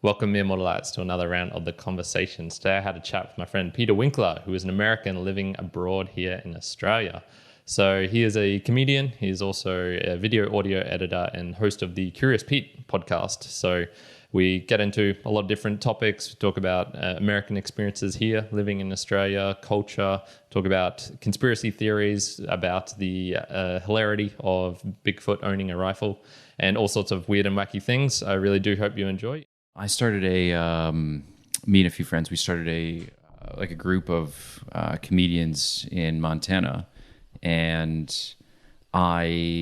Welcome, mere mortalites, to another round of the conversations. Today I had a chat with my friend Peter Winkler, who is an American living abroad here in Australia. So he is a comedian. He's also a video audio editor and host of the Curious Pete podcast. So we get into a lot of different topics. We talk about American experiences here, living in Australia, culture, talk about conspiracy theories, about the hilarity of Bigfoot owning a rifle, and all sorts of weird and wacky things. I really do hope you enjoy. I started me and a few friends, we started a group of comedians in Montana. And one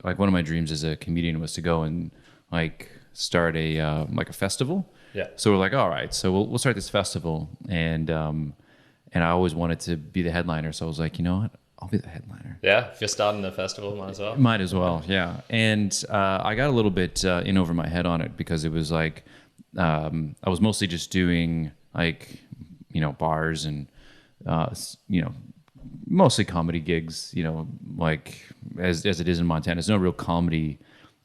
of my dreams as a comedian was to go and start a festival. Yeah. So we're like, all right, so we'll start this festival. And I always wanted to be the headliner. So I was like, you know what? I'll be the headliner. Yeah, if you're starting the festival, might as well. Might as well, yeah. And I got a little bit in over my head on it because it was like, I was mostly just doing bars and, mostly comedy gigs, as it is in Montana. There's no real comedy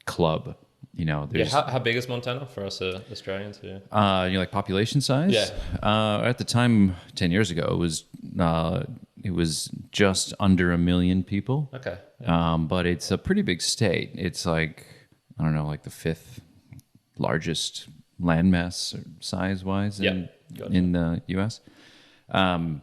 club, There's, how big is Montana for us Australians here? Population size? Yeah. At the time, 10 years ago, it was just under 1 million people. Okay. Yeah. But it's a pretty big state. It's the fifth largest landmass size-wise in the U.S. And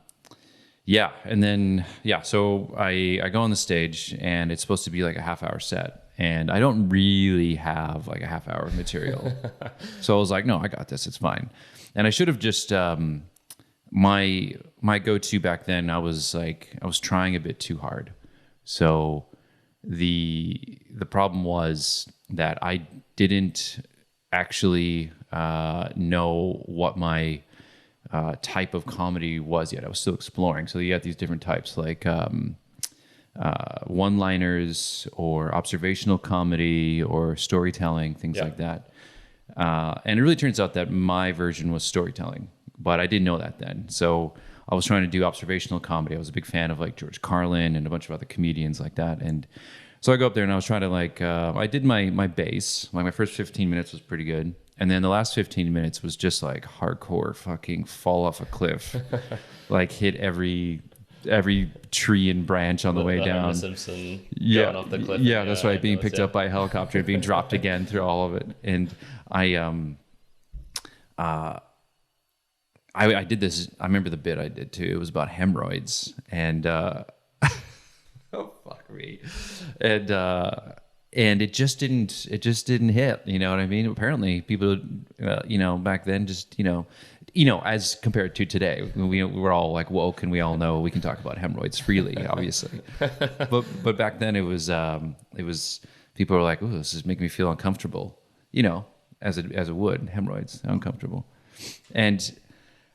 then so I go on the stage, and it's supposed to be like a half-hour set, and I don't really have like a half-hour material. So I was like, no, I got this, it's fine. And I should have just my go-to back then, I was trying a bit too hard. So the problem was that I didn't actually know what my type of comedy was yet. I was still exploring. So you got these different types, like one-liners or observational comedy or storytelling, things like that. And it really turns out that my version was storytelling, but I didn't know that then. So I was trying to do observational comedy. I was a big fan of George Carlin and a bunch of other comedians like that. And so I go up there and I was trying to I did my base. My first 15 minutes was pretty good. And then the last 15 minutes was just hardcore fucking fall off a cliff. Hit every tree and branch on the way down. Homer Simpson going off the cliff. Yeah, that's right. Being picked up by a helicopter and being dropped again through all of it. And I did this. I remember the bit I did too. It was about hemorrhoids. And oh, fuck me. And it just didn't hit, you know what I mean? Apparently people, back then just, as compared to today, we were all woke and we all know we can talk about hemorrhoids freely, obviously. but back then it was people were like, "Ooh, this is making me feel uncomfortable," as it would, hemorrhoids, uncomfortable. And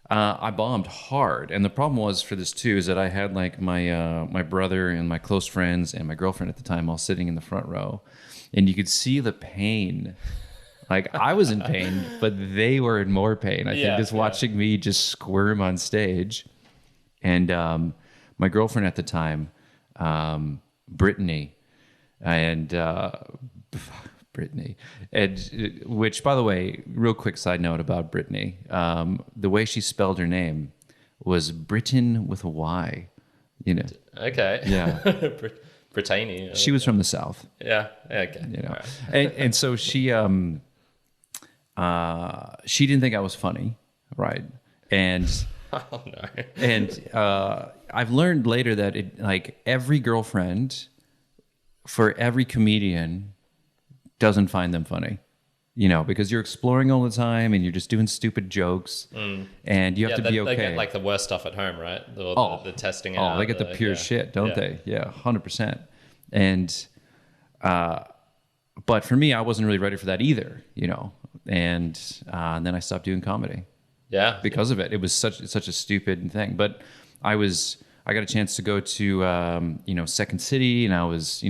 I bombed hard. And the problem was for this too, is that I had my brother and my close friends and my girlfriend at the time all sitting in the front row, and you could see the pain. I was in pain, but they were in more pain. I think just watching me just squirm on stage. And my girlfriend at the time, Brittany, and Brittany, and which, by the way, real quick side note about Brittany, the way she spelled her name was Britain with a Y, Okay. Yeah. Brittany. She was from the South. Yeah. Okay. Right. And so she didn't think I was funny, right? And oh no. And I've learned later that every girlfriend for every comedian doesn't find them funny, because you're exploring all the time and you're just doing stupid jokes, and you have to be okay. They get the worst stuff at home, right? The testing out. Oh, they get the pure shit, don't they? Yeah, 100%. And but for me, I wasn't really ready for that either, And then I stopped doing comedy. Yeah, because of it. It was such a stupid thing. But I got a chance to go to Second City, and I was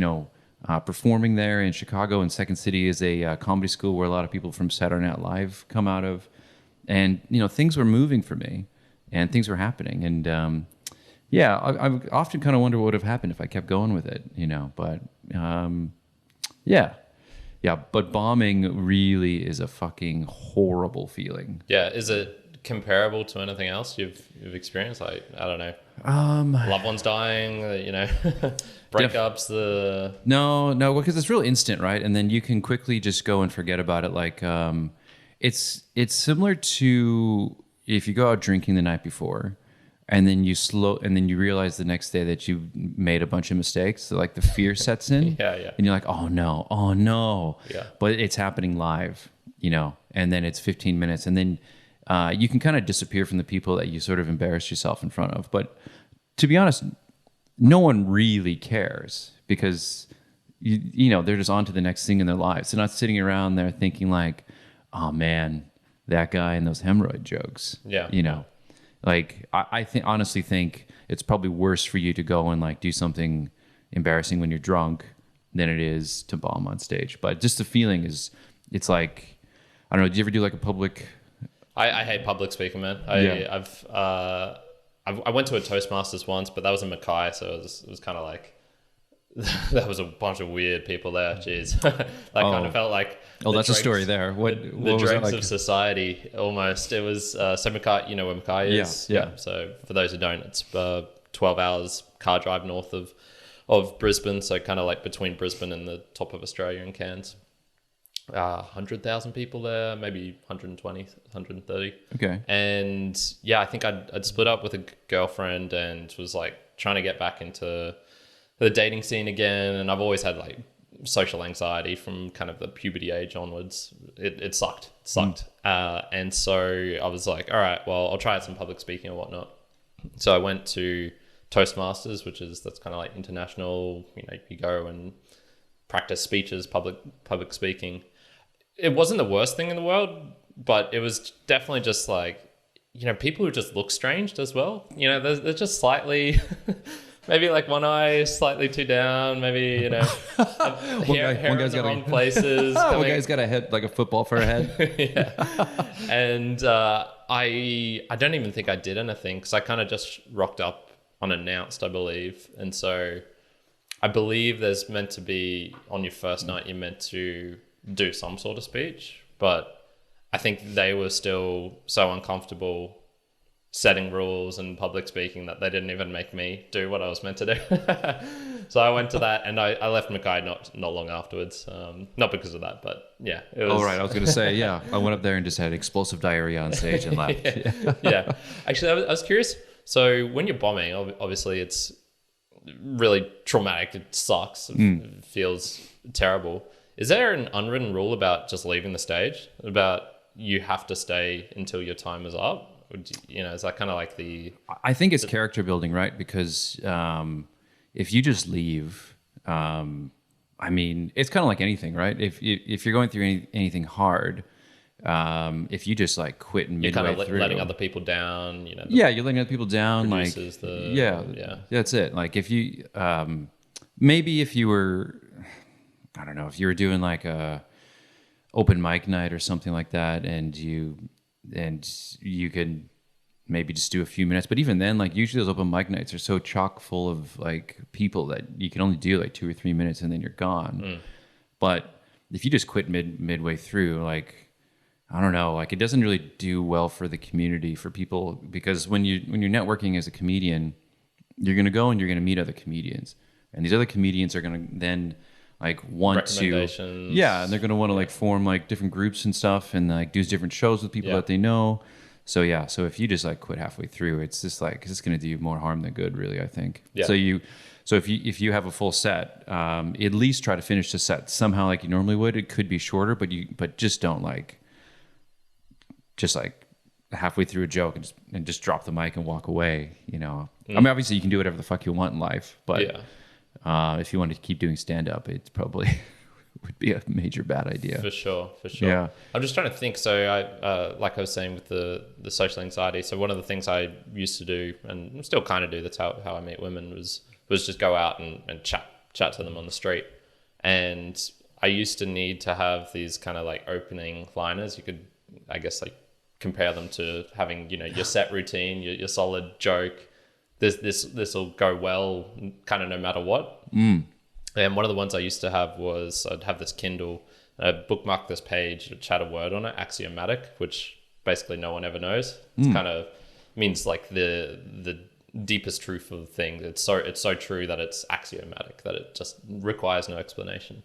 performing there in Chicago. And Second City is a comedy school where a lot of people from Saturday Night Live come out of, and things were moving for me, and things were happening. And I often kind of wonder what would have happened if I kept going with it. But Yeah, but bombing really is a fucking horrible feeling. Yeah, is it comparable to anything else you've experienced? Like, I don't know, loved ones dying, breakups. No, because it's real instant, right? And then you can quickly just go and forget about it. Like, it's similar to if you go out drinking the night before, and then you realize the next day that you made a bunch of mistakes. So like the fear sets in, Yeah. and you're like, oh no, Yeah. But it's happening live, and then it's 15 minutes, and then you can kind of disappear from the people that you sort of embarrassed yourself in front of. But to be honest, no one really cares because they're just on to the next thing in their lives. They're not sitting around there thinking like, oh man, that guy and those hemorrhoid jokes. Yeah. Like honestly think it's probably worse for you to go and like do something embarrassing when you're drunk than it is to bomb on stage. But just the feeling it's like, I don't know. Did you ever do like a public? I hate public speaking, man. I went to a Toastmasters once, but that was in Mackay, so it was kind of like there was a bunch of weird people there. Jeez, kind of felt like that's a story there. What was dregs like? Of society almost. It was so Mackay. You know where Mackay is? Yeah. So for those who don't, it's 12 hours car drive north of Brisbane. So kind of like between Brisbane and the top of Australia and Cairns. 100,000 people there, maybe 120, 130. Okay. And yeah, I think I'd split up with a girlfriend and was like trying to get back into the dating scene again. And I've always had like social anxiety from kind of the puberty age onwards. It sucked. And so I was like, all right, well, I'll try out some public speaking and whatnot. So I went to Toastmasters, that's kind of like international, you go and practice speeches, public speaking. It wasn't the worst thing in the world, but it was definitely just like, people who just look strange as well. They're just slightly, maybe like one eye slightly too down, maybe, hair one guy's in the got wrong places. One guy's got a head like a football for a head. Yeah. And I don't even think I did anything because I kind of just rocked up unannounced, I believe. And so I believe there's meant to be, on your first night, you're meant to do some sort of speech, but I think they were still so uncomfortable setting rules and public speaking that they didn't even make me do what I was meant to do. So I went to that and I left Mackay not long afterwards. Not because of that, but yeah. It was... Oh, right. I was going to say, yeah. I went up there and just had explosive diarrhea on stage and left. Yeah. Actually, I was curious. So when you're bombing, obviously it's really traumatic. It sucks. It feels terrible. Is there an unwritten rule about just leaving the stage? About you have to stay until your time is up? Is that kind of like the... I think it's character building, right? Because if you just leave, it's kind of like anything, right? If you're going through anything hard, if you just like quit midway you're kind of through, letting other people down, you're letting other people down. That's it. Like if you, maybe if you were, I don't know, if you were doing like a open mic night or something like that, and you could maybe just do a few minutes. But even then, like usually those open mic nights are so chock full of like people that you can only do like 2 or 3 minutes and then you're gone. But if you just quit midway through, like, I don't know, like it doesn't really do well for the community, for people, because when you're networking as a comedian, you're going to go and you're going to meet other comedians, and these other comedians are going to then like want to, and they're going to want to like form like different groups and stuff and like do different shows with people that they know. So if you just like quit halfway through, it's just like, it's going to do you more harm than good, really, I think. So if you have a full set, at least try to finish the set somehow like you normally would. It could be shorter, but just don't like halfway through a joke and just drop the mic and walk away. Obviously you can do whatever the fuck you want in life, but if you want to keep doing stand up, it's probably would be a major bad idea. For sure. Yeah. I'm just trying to think. So I, like I was saying with the social anxiety. So one of the things I used to do, and still kind of do, that's how I meet women, was just go out and chat to them on the street. And I used to need to have these kind of like opening liners. You could, I guess, like compare them to having, your set routine, your solid joke. This will go well kind of no matter what. And one of the ones I used to have was I'd have this Kindle I bookmarked this page which had a word on it, axiomatic, which basically no one ever knows. It's kind of means like the deepest truth of the thing. It's so true that it's axiomatic, that it just requires no explanation.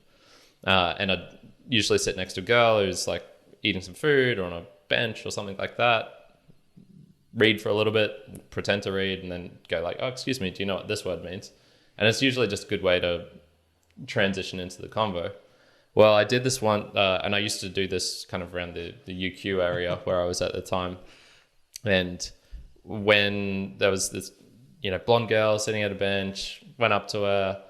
And I'd usually sit next to a girl who's like eating some food or on a bench or something like that, read for a little bit, pretend to read, and then go like, oh, excuse me, do you know what this word means? And it's usually just a good way to transition into the convo. Well, I did this one, and I used to do this kind of around the UQ area where I was at the time. And when there was this, blonde girl sitting at a bench, went up to her,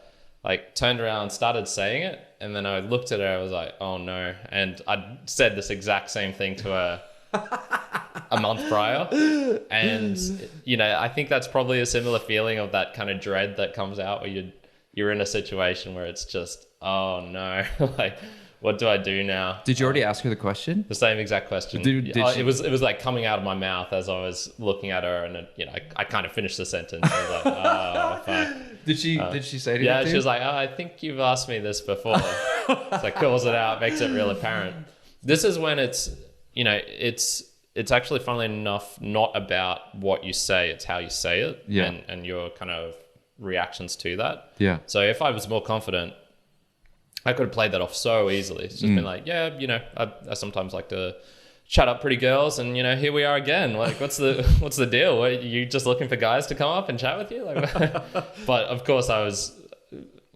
like turned around, started saying it. And then I looked at her, I was like, oh no. And I said this exact same thing to her a month prior. And, I think that's probably a similar feeling of that kind of dread that comes out where you're in a situation where it's just, oh no, like, what do I do now? Did you already ask her the question? The same exact question. It was like coming out of my mouth as I was looking at her, and I kind of finished the sentence. I was like, oh fuck. Did she say anything? Yeah, she was like, oh, I think you've asked me this before. It's like calls it out, makes it real apparent. This is when it's actually, funnily enough, not about what you say, it's how you say it, and your kind of reactions to that. Yeah. So if I was more confident, I could have played that off so easily. It's just been like, I sometimes like to chat up pretty girls, and here we are again. Like, what's the deal? Are you just looking for guys to come up and chat with you? Like, but of course, I was,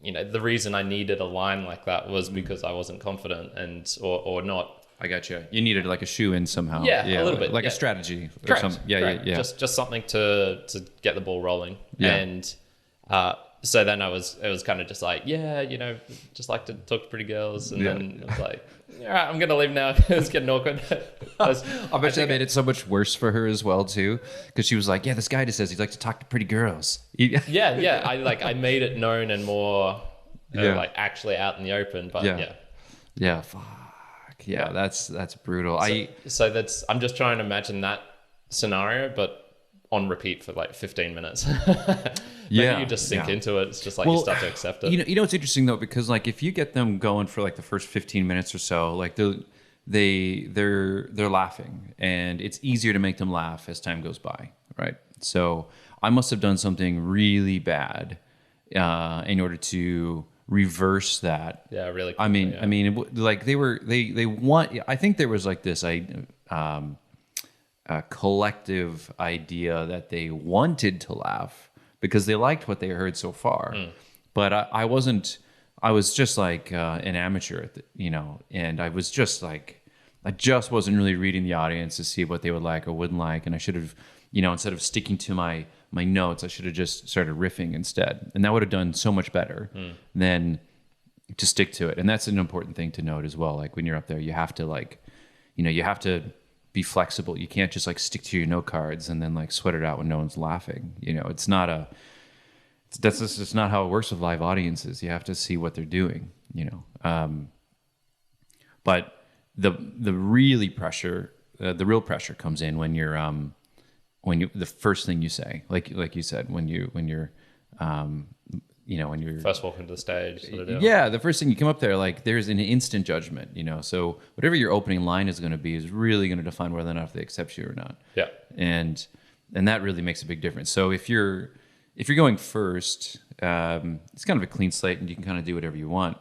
the reason I needed a line like that was because I wasn't confident or not. I got you. You needed like a shoe in somehow. Yeah, a little bit, like a strategy or Correct. something. Yeah. Just something to get the ball rolling. Yeah. And so then it was kind of just like, just like to talk to pretty girls. And then it was like, all right, I'm going to leave now. It's getting awkward. I bet that made it so much worse for her as well, too. Because she was like, yeah, this guy just says he'd like to talk to pretty girls. Yeah. I made it known and more like actually out in the open. But yeah. Fuck. Yeah, that's brutal. So I'm just trying to imagine that scenario, but on repeat for like 15 minutes. Maybe you just sink into it. It's just like you start to accept it. You know what's interesting though, because like if you get them going for like the first 15 minutes or so, like they're laughing, and it's easier to make them laugh as time goes by, right? So I must have done something really bad in order to reverse that. Yeah, really quickly, I mean, like they want. I think there was like this collective idea that they wanted to laugh because they liked what they heard so far. But I wasn't. I was just like an amateur, at and I was just like, I just wasn't really reading the audience to see what they would like or wouldn't like, and I should have, instead of sticking to my notes, I should have just started riffing instead, and that would have done so much better than to stick to it. And that's an important thing to note as well. Like when you're up there, you have to you have to be flexible. You can't just like stick to your note cards and then like sweat it out when no one's laughing. It's not that's just not how it works with live audiences. You have to see what they're doing. But the real pressure comes in when you're the first thing you say, like you said, when you're when you're first walk into the stage sort of deal. Yeah, the first thing you come up there, like there's an instant judgment, so whatever your opening line is going to be is really going to define whether or not they accept you or not. Yeah. And that really makes a big difference. So if you're going first, it's kind of a clean slate and you can kind of do whatever you want.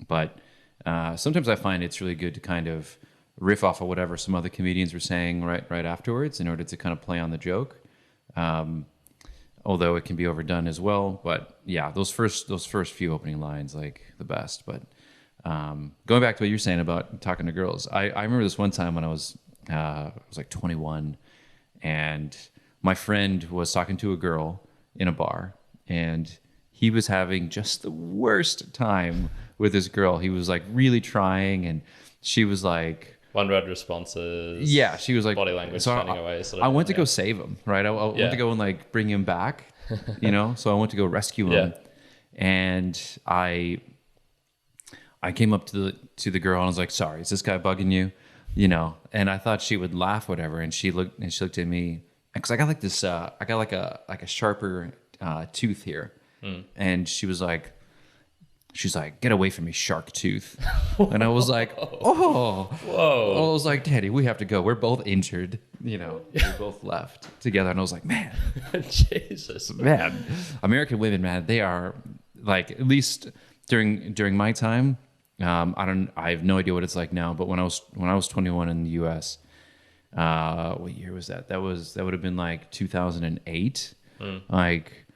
But sometimes I find it's really good to kind of riff off of whatever some other comedians were saying right afterwards in order to kind of play on the joke. Although it can be overdone as well. But yeah, those first few opening lines, like the best. But going back to what you're saying about talking to girls, I remember this one time when I was like 21, and my friend was talking to a girl in a bar, and he was having just the worst time with this girl. He was like really trying, and she was like, one word responses. Yeah, she was like body language turning away. I went to go save him, right? I went to go and like bring him back, So I went to go rescue him, and I came up to the girl and I was like, "Sorry, is this guy bugging you?" And I thought she would laugh, whatever. And she looked at me because I got like this. I got like a sharper tooth here, and she was like, She's like, get away from me, shark tooth. And I was like, oh. Whoa. I was like, Daddy, we have to go. We're both injured. We both left together. And I was like, man. Jesus. Man. American women, man, they are like, at least during my time, I have no idea what it's like now, but when I was 21 in the US, what year was that? That would have been like 2008. Like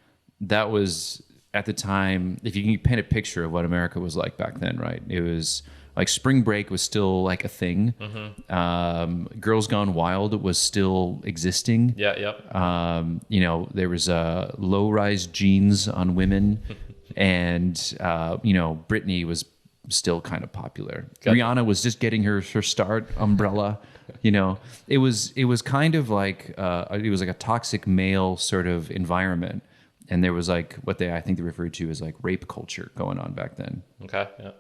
that was at the time, if you can paint a picture of what America was like back then, right? It was like spring break was still like a thing. Girls Gone Wild was still existing. Yeah, yep. There was low-rise jeans on women, and Britney was still kind of popular. Rihanna was just getting her start. Umbrella, it was kind of like it was like a toxic male sort of environment. And there was like what I think they referred to as like rape culture going on back then. Okay, yeah.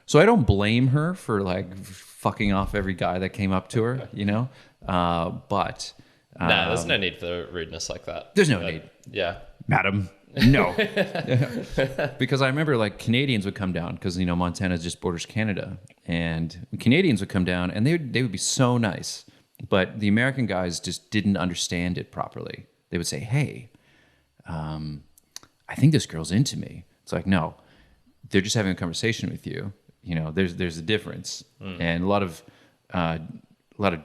So I don't blame her for like fucking off every guy that came up to her, but... there's no need for rudeness like that. There's no need. Yeah. Madam, no. Because I remember like Canadians would come down because, Montana just borders Canada. And Canadians would come down and they would be so nice. But the American guys just didn't understand it properly. They would say, hey... I think this girl's into me. It's like, no, they're just having a conversation with you. There's a difference. And a lot of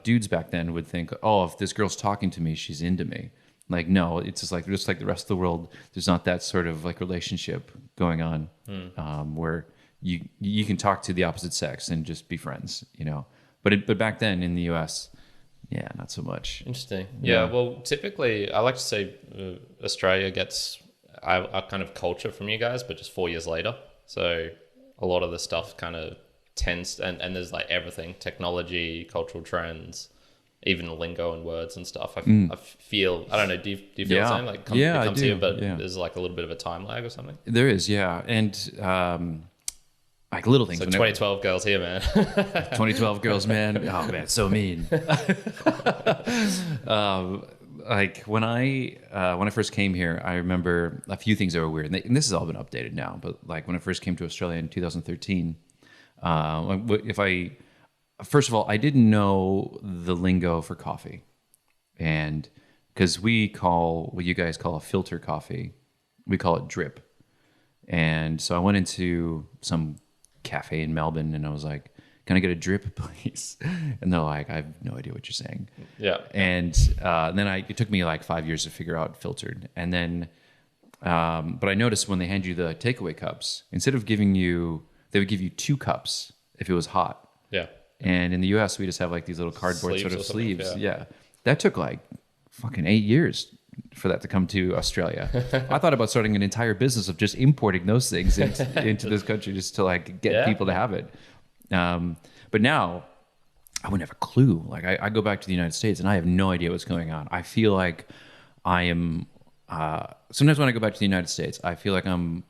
dudes back then would think, oh, if this girl's talking to me, she's into me. Like, no, it's just like the rest of the world. There's not that sort of like relationship going on, where you can talk to the opposite sex and just be friends, But back then in the U.S., yeah, not so much. Interesting. Yeah, well, typically, I like to say Australia gets our kind of culture from you guys, but just 4 years later. So a lot of the stuff kind of tends, and there's like everything, technology, cultural trends, even lingo and words and stuff. I feel, I don't know, do you feel the same? Like it comes here, but there's like a little bit of a time lag or something? There is, yeah. And... like little things. So 2012 girls here, man. 2012 girls, man. Oh man, so mean. Like when I first came here, I remember a few things that were weird, and this has all been updated now. But like when I first came to Australia in 2013, first of all, I didn't know the lingo for coffee, and because we call what you guys call a filter coffee, we call it drip. And so I went into some cafe in Melbourne and I was like, can I get a drip, please? And they're like, I have no idea what you're saying. Yeah. And then it took me like 5 years to figure out filtered. And then, but I noticed when they hand you the takeaway cups, instead of they would give you 2 cups if it was hot. Yeah. And in the US, we just have like these little cardboard sort of sleeves. Yeah. That took like fucking 8 years for that to come to Australia. I thought about starting an entire business of just importing those things into this country just to like get people to have it. But now I wouldn't have a clue. Like I go back to the United States and I have no idea what's going on. I feel like I am, sometimes when I go back to the United States, I feel like I'm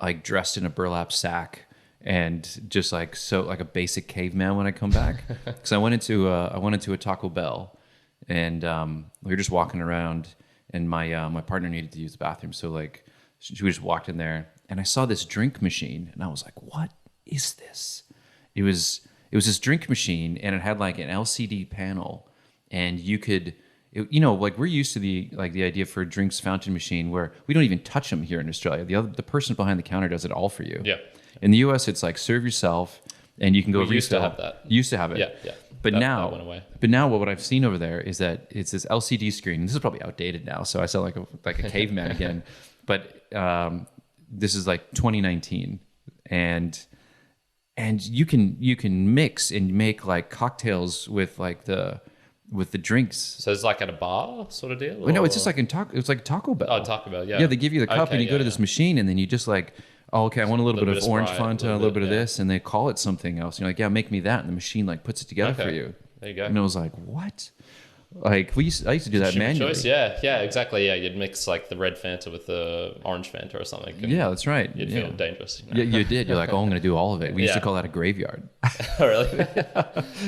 like dressed in a burlap sack and just like, so like a basic caveman when I come back. Cause I went into a Taco Bell and, we were just walking around. And my partner needed to use the bathroom, so like we just walked in there, and I saw this drink machine, and I was like, "What is this?" It was this drink machine, and it had like an LCD panel, and you could, like we're used to the idea for a drinks fountain machine where we don't even touch them here in Australia. The person behind the counter does it all for you. Yeah. In the U.S., it's like serve yourself, and you can go refill. Used to have that. Used to have it. Yeah. But that now, went away. What I've seen over there is that it's this LCD screen. This is probably outdated now, so I sound like a caveman again. But this is like 2019, and you can mix and make like cocktails with the drinks. So it's like at a bar sort of deal? Well, no, it's just like it's like Taco Bell. Oh, Taco Bell, yeah. Yeah, they give you the cup and you go to this machine, and then you just like, oh, okay, I want a little bit of orange Fanta, a little bit of this, and they call it something else. You're like, yeah, make me that, and the machine like puts it together for you. There you go. And I was like, what? Like I used to do that manually. Choice, yeah, exactly. Yeah, you'd mix like the red Fanta with the orange Fanta or something. Yeah, that's right. You'd feel dangerous. Yeah, you did. You're like, oh, I'm going to do all of it. We used to call that a graveyard. Oh, really?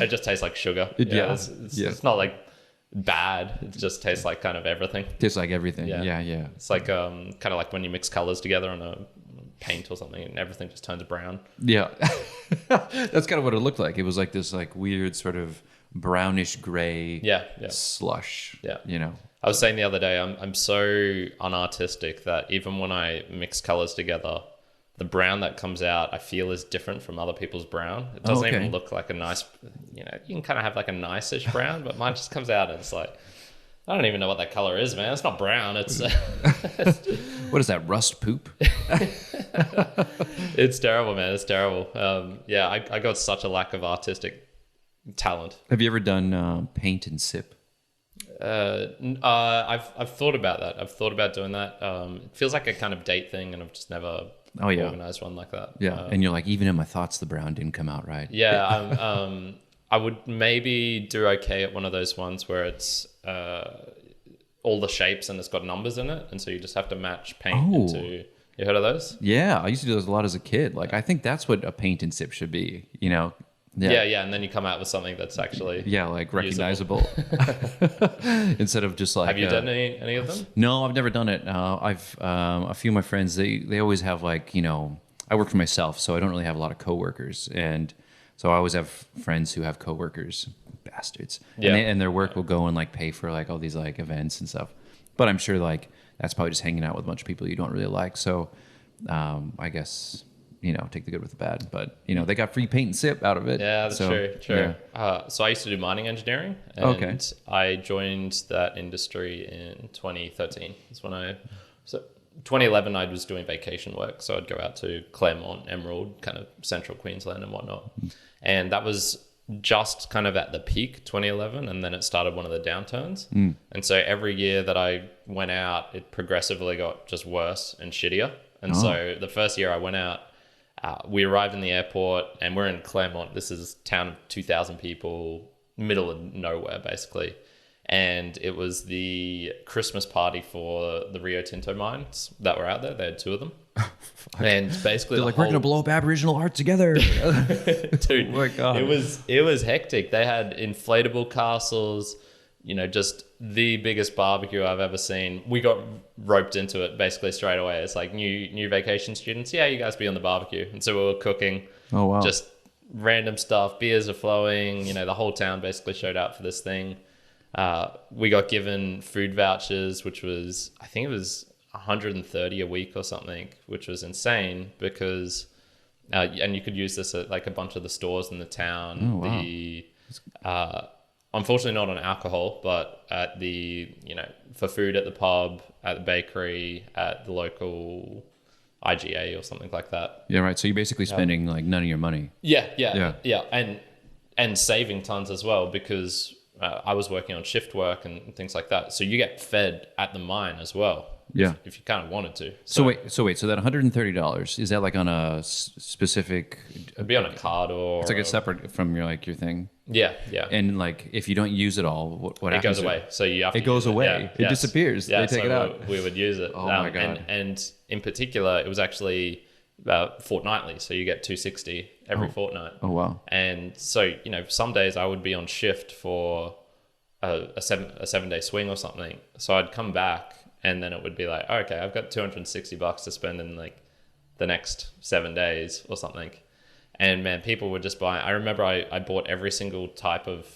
It just tastes like sugar. It's not like bad. It just tastes like kind of everything. Tastes like everything. Yeah. It's like kind of like when you mix colors together on a paint or something, and everything just turns brown. Yeah. That's kind of what it looked like. It was like this like weird sort of brownish gray slush. Yeah. You know. I was saying the other day, I'm so unartistic that even when I mix colors together, the brown that comes out, I feel is different from other people's brown. It doesn't even look like a nice, you can kind of have like a nice-ish brown, but mine just comes out and it's like, I don't even know what that color is, man. It's not brown. It's what is that, rust poop? It's terrible, man. It's terrible. I got such a lack of artistic talent. Have you ever done paint and sip? I've thought about that. I've thought about doing that. It feels like a kind of date thing, and I've just never organized one like that. Yeah, and you're like, even in my thoughts, the brown didn't come out right. Yeah, I would maybe do okay at one of those ones where it's all the shapes and it's got numbers in it, and so you just have to match paint into. You heard of those? Yeah, I used to do those a lot as a kid. Like, I think that's what a paint and sip should be. Yeah, and then you come out with something that's actually like recognizable instead of just like. Have you done any of them? No, I've never done it. I've a few of my friends. They always have like I work for myself, so I don't really have a lot of coworkers, and so I always have friends who have coworkers, bastards, and their work will go and like pay for like all these like events and stuff. But I'm sure like that's probably just hanging out with a bunch of people you don't really like. So I guess. Take the good with the bad, but they got free paint and sip out of it. Yeah, that's true. Yeah. So I used to do mining engineering, and I joined that industry in 2013. That's when 2011 I was doing vacation work, so I'd go out to Claremont, Emerald, kind of central Queensland and whatnot, and that was just kind of at the peak 2011, and then it started one of the downturns. And so every year that I went out, it progressively got just worse and shittier. And so the first year I went out, we arrived in the airport and we're in Claremont. This is a town of 2,000 people, middle of nowhere, basically. And it was the Christmas party for the Rio Tinto mines that were out there. They had two of them. And basically they're like, we're going to blow up Aboriginal art together. Dude, oh my God. It was hectic. They had inflatable castles, just the biggest barbecue I've ever seen. We got roped into it basically straight away. It's like new vacation students. Yeah, you guys be on the barbecue. And so we were cooking. Oh, wow. Just random stuff. Beers are flowing. The whole town basically showed up for this thing. We got given food vouchers, which was, I think it was 130 a week or something, which was insane because, and you could use this at like a bunch of the stores in the town. Oh, wow. Unfortunately not on alcohol, but at the, for food at the pub, at the bakery, at the local IGA or something like that. Yeah, right. So you're basically spending like none of your money. Yeah. And saving tons as well because I was working on shift work and things like that. So you get fed at the mine as well. Yeah. If you kind of wanted to. So wait. So that $130, is that like on a specific? It'd be on a card or. It's like a separate from your thing. Yeah. And like, if you don't use it all, what happens? It goes away. So you have to. It goes away. It disappears. Yeah, they take it out. We would use it. Oh my God. And in particular, it was actually fortnightly. So you get $260 every fortnight. Oh wow. And so some days I would be on shift for a 7-day swing or something. So I'd come back. And then it would be like, okay, I've got $260 to spend in like the next 7 days or something. And man, people would just buy. I remember I bought every single type of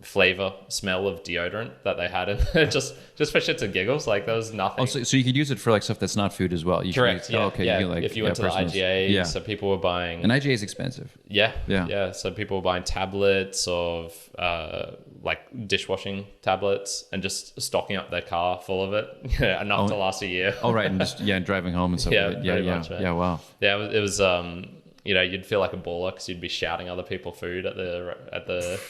flavor, smell of deodorant that they had in just for shits and giggles. Like there was nothing. Oh, so you could use it for like stuff that's not food as well. Correct. Yeah. Okay. Yeah. You can, like, if you went to the IGA, so people were buying. And IGA is expensive. Yeah. So people were buying tablets of like dishwashing tablets and just stocking up their car full of it, enough to last a year. Oh, right. And just driving home and stuff. Much, yeah. Wow. Yeah. It was you'd feel like a baller because you'd be shouting other people food at the.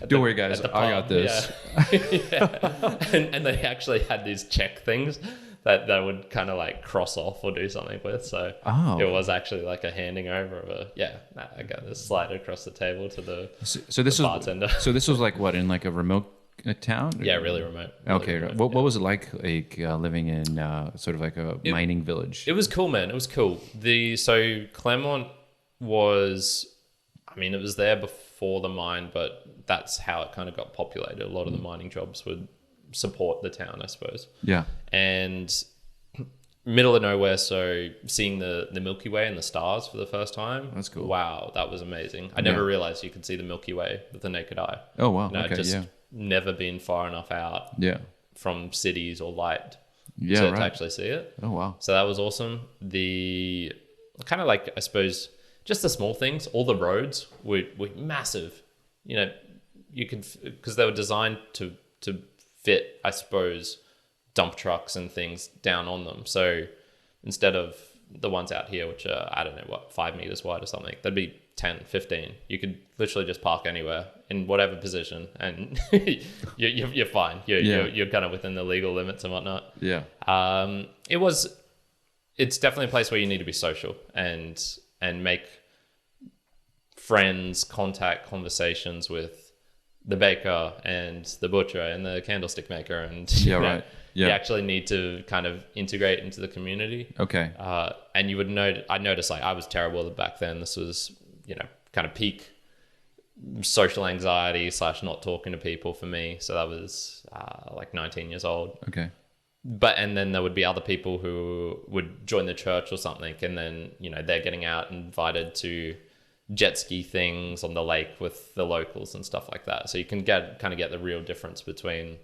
Don't worry, guys. I got this. Yeah. And they actually had these check things that they would kind of like cross off or do something with. So it was actually like a handing over of I got this, slide across the table to the bartender. So this was like what, in like a remote town? Yeah, really remote. Remote. What was it like living in sort of like a mining village? It was cool, man. It was cool. So Claremont was, it was there before the mine, but that's how it kind of got populated. A lot of the mining jobs would support the town, I suppose. Yeah. And middle of nowhere. So seeing the Milky Way and the stars for the first time. That's cool. Wow, that was amazing. I never realized you could see the Milky Way with the naked eye. Oh, wow. Okay, just never been far enough out from cities or light to actually see it. Oh, wow. So that was awesome. The kind of like, I suppose, just the small things, all the roads were massive. You know, you could, because they were designed to fit, I suppose, dump trucks and things down on them. So instead of the ones out here, which are, I don't know, 5 meters wide or something, they'd be 10, 15. You could literally just park anywhere in whatever position and you're fine. You're kind of within the legal limits and whatnot. Yeah. It's definitely a place where you need to be social and make friends, conversations with the baker and the butcher and the candlestick maker. And you actually need to kind of integrate into the community. Okay. And you would I noticed like I was terrible back then. This was, kind of peak social anxiety / not talking to people for me. So that was like 19 years old. Okay. And then there would be other people who would join the church or something. And then, they're getting out and invited to jet ski things on the lake with the locals and stuff like that. So you can get the real difference between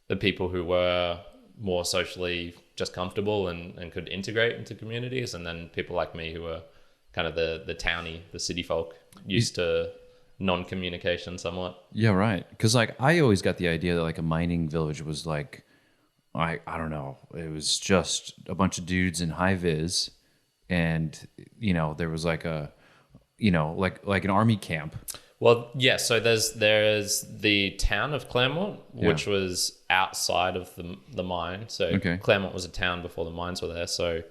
the people who were more socially just comfortable and could integrate into communities, and then people like me who were kind of the townie, the city folk, used to non-communication somewhat. Yeah, right. Because like I always got the idea that like a mining village was like, I don't know, it was just a bunch of dudes in high vis, and there was like a like an army camp. Well, yeah. So there's the town of Claremont, which was outside of the mine. So Claremont was a town before the mines were there. So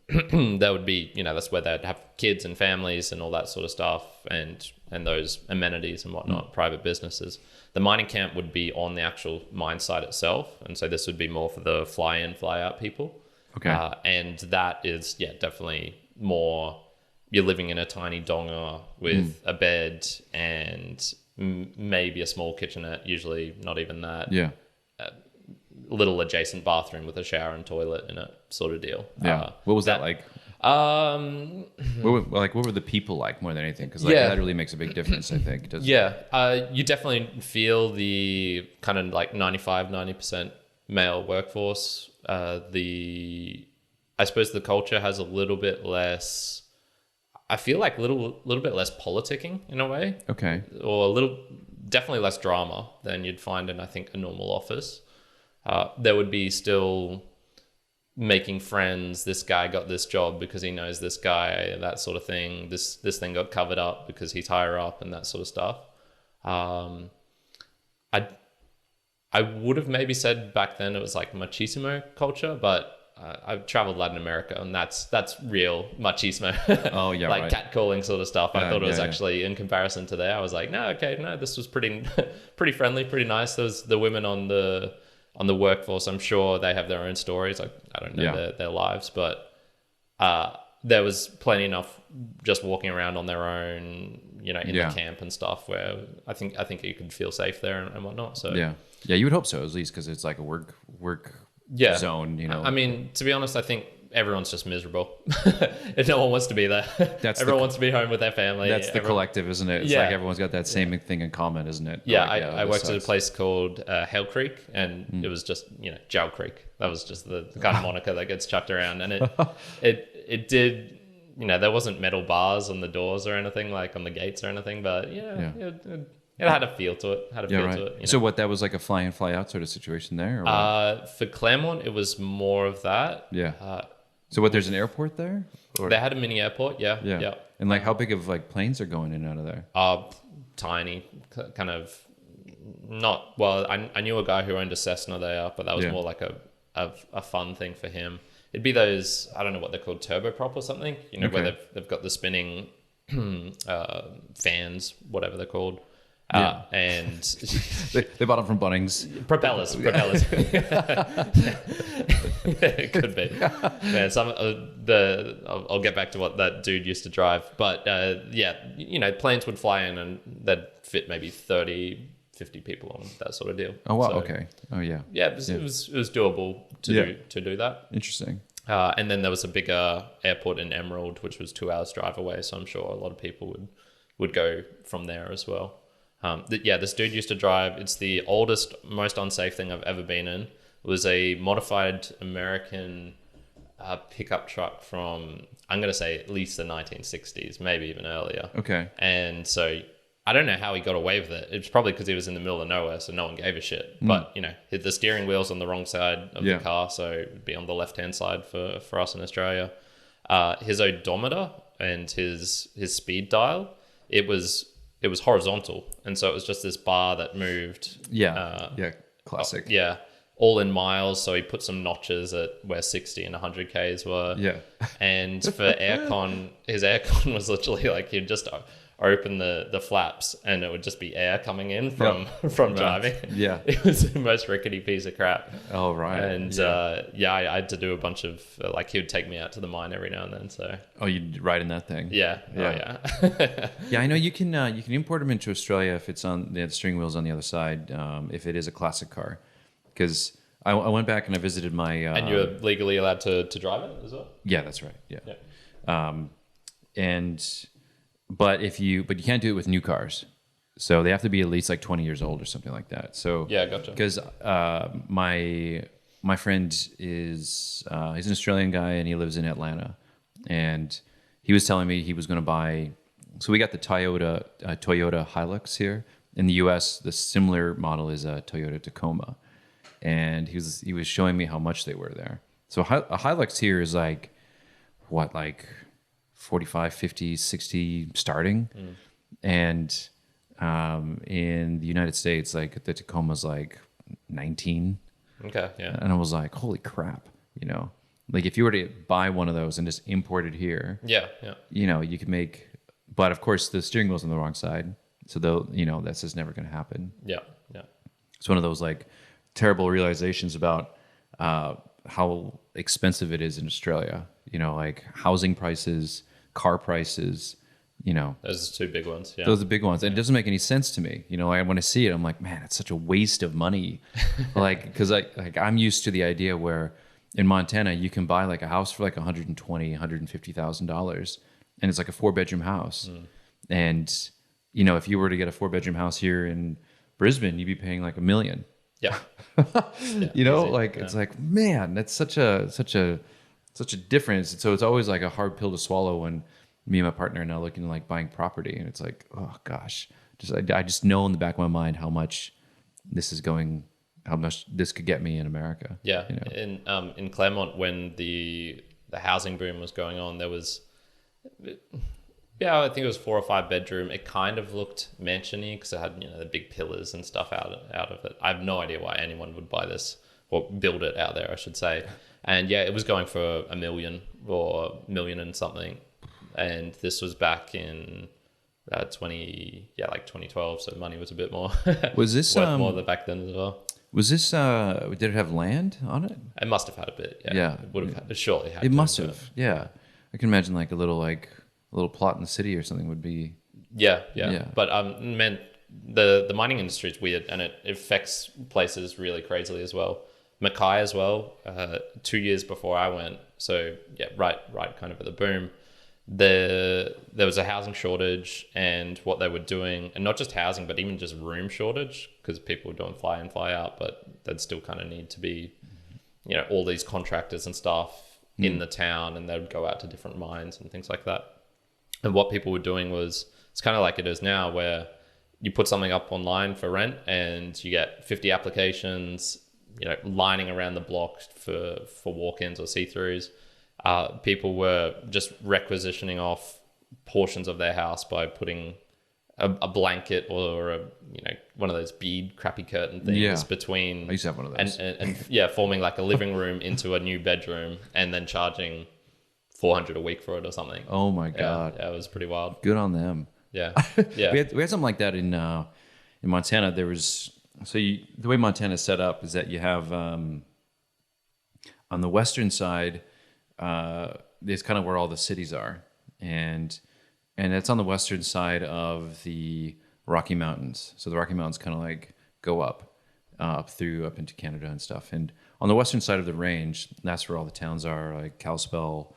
that would be, that's where they'd have kids and families and all that sort of stuff, and those amenities and whatnot, private businesses. The mining camp would be on the actual mine site itself, and so this would be more for the fly-in, fly-out people. Okay. And that is, definitely more, you're living in a tiny donga with a bed and maybe a small kitchenette, usually not even that. Yeah. Little adjacent bathroom with a shower and toilet in it, sort of deal. Yeah. What was that like? What were the people like more than anything? Because that really makes a big difference, I think. You definitely feel the kind of like 90% male workforce. I suppose the culture has a little bit less, I feel like little bit less politicking in a way. Okay. Or definitely less drama than you'd find in, I think, a normal office. There would be still making friends. This guy got this job because he knows this guy, that sort of thing. This thing got covered up because he's higher up, and that sort of stuff. I would have maybe said back then it was like machismo culture, but I've traveled Latin America, and that's real machismo. Oh yeah, like catcalling sort of stuff. I thought it was actually in comparison to there. I was like, no, this was pretty friendly, pretty nice. There was the women on the workforce. I'm sure they have their own stories. I don't know their lives, but there was plenty enough just walking around on their own, in the camp and stuff, where I think you could feel safe there and whatnot. So yeah, you would hope so, at least, because it's like a work zone. I mean, to be honest, I think everyone's just miserable. If no one wants to be there, everyone wants to be home with their family. That's the collective, isn't it? It's like everyone's got that same thing in common, isn't it? Yeah, I worked at a place called Hell Creek, and it was just Jow Creek. That was just the kind of moniker that gets chucked around, and it did. There wasn't metal bars on the doors or anything, like on the gates or anything, but it had a feel to it. So what, that was like a fly in, fly out sort of situation there? Or for Claremont, it was more of that. Yeah. So what, there's an airport there? Or? They had a mini airport, yeah. And like how big of like planes are going in and out of there? Tiny, kind of not, well, I knew a guy who owned a Cessna there, but that was more like a fun thing for him. It'd be those, I don't know what they're called, turboprop or something, where they've got the spinning fans, whatever they're called. And they bought them from Bunnings. Propellers. It could be. Man, I'll get back to what that dude used to drive, but planes would fly in and they'd fit maybe 30, 50 people on, that sort of deal. Oh wow, okay. Oh yeah. Yeah, it was doable to do that. Interesting. And then there was a bigger airport in Emerald, which was 2 hours drive away. So I'm sure a lot of people would go from there as well. This dude used to drive. It's the oldest, most unsafe thing I've ever been in. It was a modified American pickup truck from, I'm going to say, at least the 1960s, maybe even earlier. Okay. And so I don't know how he got away with it. It's probably because he was in the middle of nowhere, so no one gave a shit. But, the steering wheel's on the wrong side of the car, so it'd be on the left-hand side for us in Australia. His odometer and his speed dial, it was horizontal. And so it was just this bar that moved. Classic. All in miles. So he put some notches at where 60 and 100 Ks were. Yeah. And for aircon, his aircon was literally like he'd just open the flaps and it would just be air coming in from driving. Yeah. It was the most rickety piece of crap. Oh, right. And I had to do a bunch of he would take me out to the mine every now and then. So you'd ride in that thing. Yeah. Yeah, I know you can import them into Australia if it's on the steering wheels on the other side, if it is a classic car. Because I went back and I visited my and you're legally allowed to drive it as well? Yeah, that's right. Yeah. But you can't do it with new cars. So they have to be at least like 20 years old or something like that. So yeah, gotcha. Because my friend is he's an Australian guy and he lives in Atlanta, and he was telling me he was going to buy. So we got the Toyota Hilux here in the U.S. The similar model is a Toyota Tacoma, and he was showing me how much they were there. So a Hilux here is like 45, 50, 60 starting. And in the United States, like the Tacoma's like 19. Okay, yeah. And I was like, holy crap, like if you were to buy one of those and just import it here, you could make, but of course the steering wheel's on the wrong side. So that's just never going to happen. Yeah. It's one of those like terrible realizations about how expensive it is in Australia, like housing prices, car prices, those are two big ones. Yeah, those are the big ones, and it doesn't make any sense to me. Like when I see it, I'm like, man, it's such a waste of money. Because I'm used to the idea where in Montana you can buy like a house for like $150,000, and it's like a 4-bedroom house. And if you were to get a 4-bedroom house here in Brisbane, you'd be paying like $1 million. Yeah. It's like, man, that's such a difference. So it's always like a hard pill to swallow when me and my partner are now looking like buying property, and it's like, oh gosh, I just know in the back of my mind how much this could get me in America. Yeah. In Claremont, when the housing boom was going on, there was, I think it was 4 or 5 bedroom. It kind of looked mansion-y because it had the big pillars and stuff out of it. I have no idea why anyone would buy this or build it out there, I should say. And it was going for $1 million or $1 million and something. And this was back in 2012, so money was a bit more. Was this worth more than back then as well? Was this did it have land on it? It must have had a bit. Yeah. It would have surely had. It must have. Yeah. I can imagine like a little plot in the city or something would be. Yeah. But the mining industry is weird, and it affects places really crazily as well. Mackay as well, 2 years before I went. So right kind of at the boom. There was a housing shortage, and what they were doing, and not just housing, but even just room shortage, because people were doing fly in, fly out, but they'd still kind of need to be, all these contractors and stuff in the town, and they'd go out to different mines and things like that. And what people were doing was, it's kind of like it is now, where you put something up online for rent and you get 50 applications, lining around the block for walk-ins or see-throughs. People were just requisitioning off portions of their house by putting a blanket or one of those bead crappy curtain things between. I used to have one of those. And forming like a living room into a new bedroom, and then charging $400 a week for it or something. Oh my God. Yeah, it was pretty wild. Good on them. Yeah. We had something like that in Montana. There was the way Montana is set up is that you have on the western side. Is kind of where all the cities are, and it's on the western side of the Rocky Mountains. So the Rocky Mountains kind of like go up, up into Canada and stuff. And on the western side of the range, that's where all the towns are, like Kalispell,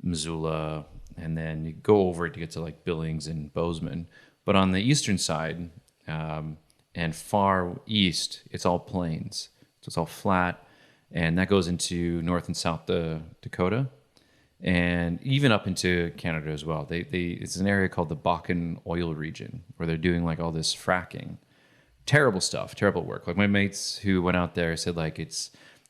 Missoula, and then you go over it to get to like Billings and Bozeman. But on the eastern side and far east, it's all plains. So it's all flat, and that goes into North and South Dakota, and even up into Canada as well. It's an area called the Bakken Oil Region where they're doing like all this fracking. Terrible stuff, terrible work. Like my mates who went out there said like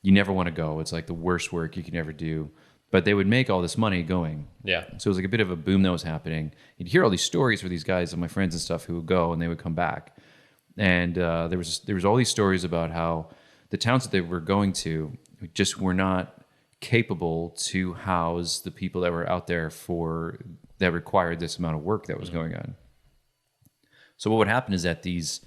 you never want to go. It's like the worst work you can ever do. But they would make all this money going. Yeah. So it was like a bit of a boom that was happening. You'd hear all these stories for these guys and my friends and stuff who would go and they would come back. And there was all these stories about how the towns that they were going to just were not capable to house the people that were out there that required this amount of work that was going on. So what would happen is that these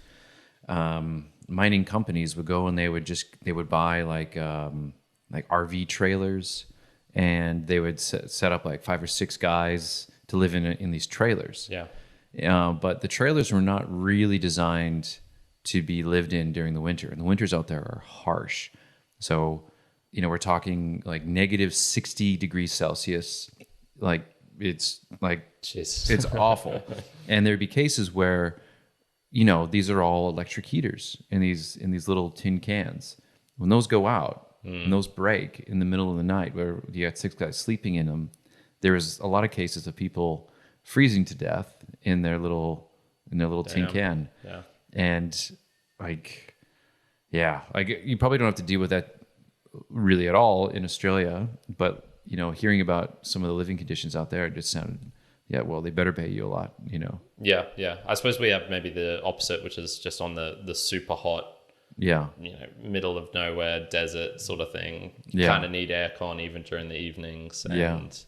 mining companies would go and they would buy like RV trailers, and they would set up like 5 or 6 guys to live in these trailers. Yeah. But the trailers were not really designed to be lived in during the winter, and the winters out there are harsh. So, we're talking like negative 60 degrees Celsius. Like it's like Jeez. it's awful. And there'd be cases where, these are all electric heaters in these little tin cans. When those go out, and those break in the middle of the night where you got 6 guys sleeping in them, there was a lot of cases of people freezing to death in their little tin can. Yeah. And like you probably don't have to deal with that really at all in Australia, but hearing about some of the living conditions out there, it just sounded, well, they better pay you a lot, Yeah. I suppose we have maybe the opposite, which is just on the super hot, middle of nowhere desert sort of thing. You kind of need aircon even during the evenings. And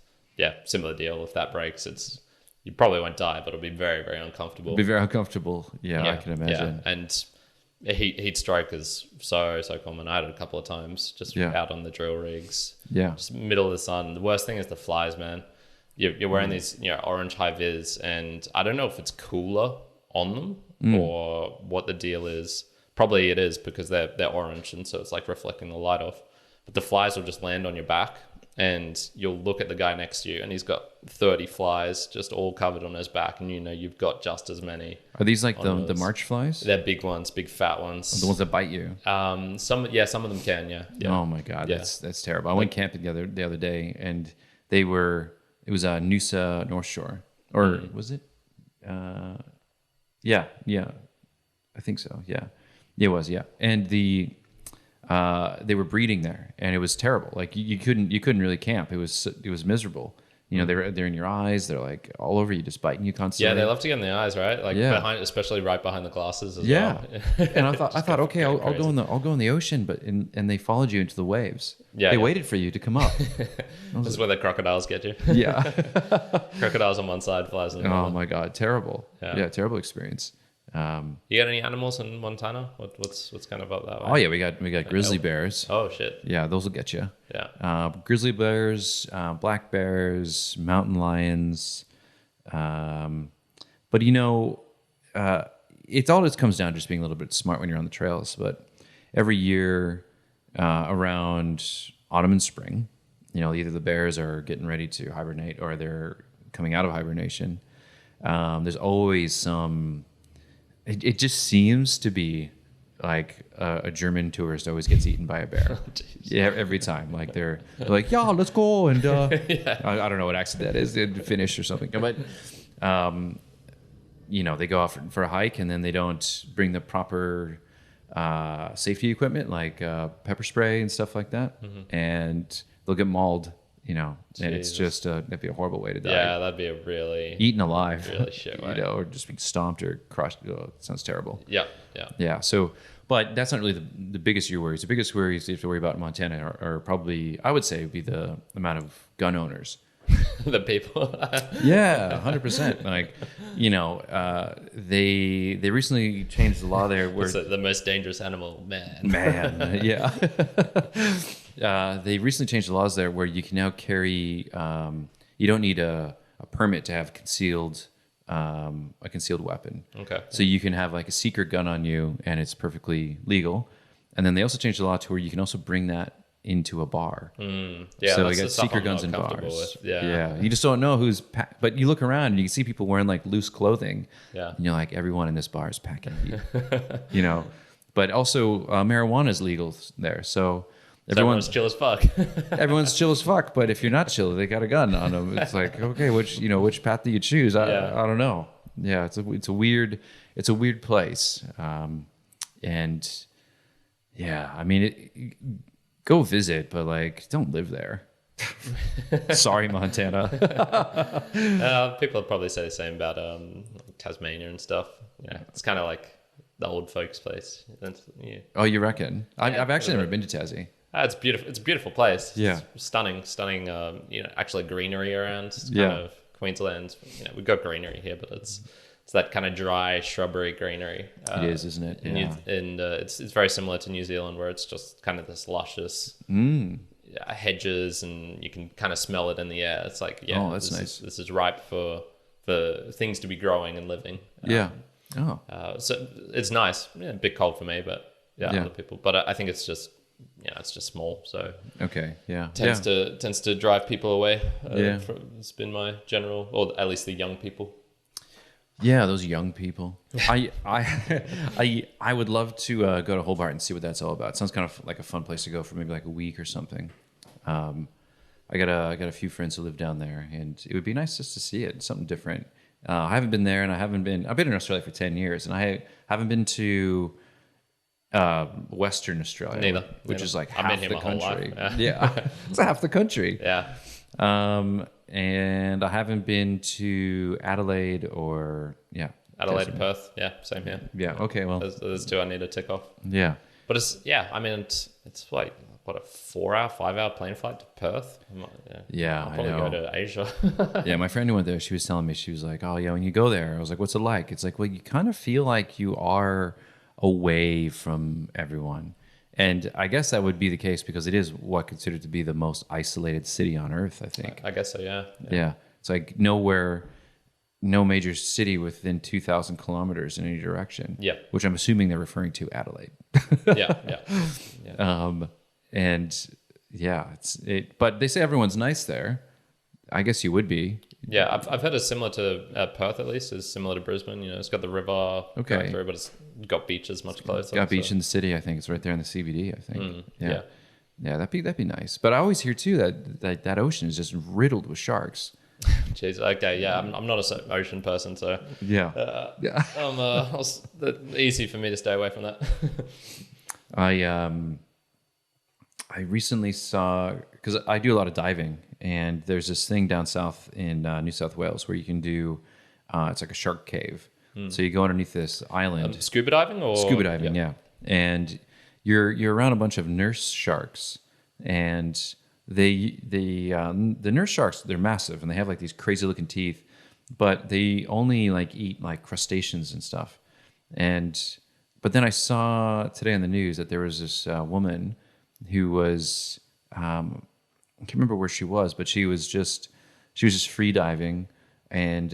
similar deal. If that breaks, you probably won't die, but it'll be very, very uncomfortable. It'll be very uncomfortable. Yeah, I can imagine. Yeah. And a heat stroke is so common. I had it a couple of times just out on the drill rigs. Yeah. Just middle of the sun. The worst thing is the flies, man. You're wearing these orange high vis, and I don't know if it's cooler on them or what the deal is. Probably it is because they're orange, and so it's like reflecting the light off. But the flies will just land on your back, and you'll look at the guy next to you, and he's got 30 flies just all covered on his back, and you've got just as many. Are these like the March flies? They're big ones, big fat ones. The ones that bite you? Some of them can, yeah. Oh my God, that's terrible. I went camping the other day, and it was Noosa North Shore, or was it? Yeah, I think so. Yeah, it was. Yeah, and they were breeding there, and it was terrible. Like you couldn't really camp. It was miserable. They're in your eyes. They're like all over you, just biting you constantly. Yeah, they love to get in the eyes, right? Like behind, especially right behind the glasses as well. And I thought, okay, I'll go in the ocean, and they followed you into the waves. They waited for you to come up. This is where the crocodiles get you. Yeah, crocodiles on one side, flies on the other. Oh my God, terrible. Yeah, terrible experience. You got any animals in Montana? What's kind of up that way? Oh yeah, we got grizzly bears. Oh shit. Yeah, those will get you. Yeah. Grizzly bears, black bears, mountain lions. But it all just comes down to just being a little bit smart when you're on the trails. But every year around autumn and spring, either the bears are getting ready to hibernate or they're coming out of hibernation. There's always some. It just seems to be like a German tourist always gets eaten by a bear. Every time. Like they're like, yeah, let's go. And I don't know what accent that is, Finnish or something. But they go off for a hike, and then they don't bring the proper safety equipment like pepper spray and stuff like that, and they'll get mauled. And it's just that'd be a horrible way to die. Yeah, that'd be a really eaten alive, really shit way. Or just being stomped or crushed. Oh, it sounds terrible. Yeah. So, but that's not really the biggest of your worries. The biggest worries you have to worry about in Montana are probably, I would say, would be the amount of gun owners. The people. Yeah, 100%. Like, they recently changed the law there where it's the most dangerous animal, man. Yeah. They recently changed the laws there where you can now carry. You don't need a permit to have a concealed weapon. Okay. So you can have like a secret gun on you, and it's perfectly legal. And then they also changed the law to where you can also bring that into a bar. Yeah, So that's you the got stuff secret I'm guns in not bars. comfortable with. Yeah. Yeah. You just don't know who's, but you look around and you can see people wearing like loose clothing. Yeah. And you're like, everyone in this bar is packing heat, you know. But also, marijuana is legal there. So Everyone's chill as fuck. everyone's chill as fuck. But if you're not chill, they got a gun on them. It's like, okay, which path do you choose? I don't know. Yeah, it's a weird place. And yeah, I mean, go visit, but like, don't live there. Sorry, Montana. People would probably say the same about Tasmania and stuff. Yeah, it's kind of like the old folks' place. Yeah. Oh, you reckon? I've actually never been to Tassie. It's beautiful. It's a beautiful place. Yeah. It's stunning. Actually greenery around. It's kind Yeah. of Queensland. We've got greenery here, but it's that kind of dry shrubbery greenery. It is, isn't it? Yeah. And it's very similar to New Zealand, where it's just kind of this luscious hedges, and you can kind of smell it in the air. It's like, yeah, that's nice. This is ripe for things to be growing and living. Yeah. Oh. So it's nice. Yeah, a bit cold for me, but other people. But I think it's just small. So Okay. Yeah. tends to drive people away. Yeah. It's been my general, or at least the young people. Yeah, those young people. I would love to go to Hobart and see what that's all about. It sounds kind of like a fun place to go for maybe like a week or something. I got a few friends who live down there, and it would be nice just to see it, something different. I haven't been there, and I've been in Australia for 10 years, and I haven't been to Western Australia, Neither. which is like I've half been the here my whole country. life. Yeah, it's half the country. Yeah. And I haven't been to Adelaide or Adelaide Tasman. and Perth. Yeah, same here. Yeah. Okay. Well. There's two I need to tick off. Yeah. But it's like what, a 4-hour, 5-hour plane flight to Perth. Yeah, I'll I probably know. go to Asia. Yeah, my friend who went there, she was telling me, she was like, "Oh yeah, when you go there," I was like, "What's it like?" It's like, well, you kind of feel like you are away from everyone. And I guess that would be the case because it is what considered to be the most isolated city on Earth, I think. I guess so, yeah. Yeah. It's like no major city within 2,000 kilometers in any direction. Yeah. Which I'm assuming they're referring to Adelaide. Yeah. And yeah, but they say everyone's nice there. I guess you would be. Yeah, I've heard it's similar to Perth, at least. It's similar to Brisbane. It's got the river going through, but it's got beaches much closer. Got beach in the city, I think. It's right there in the CBD, I think. Yeah. Yeah, that'd be nice. But I always hear too that ocean is just riddled with sharks. Jeez, okay, yeah, I'm not an ocean person, so Yeah. it's easy for me to stay away from that. I recently saw, because I do a lot of diving, and there's this thing down south in New South Wales where you can do, it's like a shark cave. So you go underneath this island. Scuba diving or Scuba diving, yeah. And you're around a bunch of nurse sharks, and the nurse sharks, they're massive, and they have like these crazy looking teeth, but they only like eat like crustaceans and stuff. But then I saw today on the news that there was this woman who was I can't remember where she was, but she was just free diving, and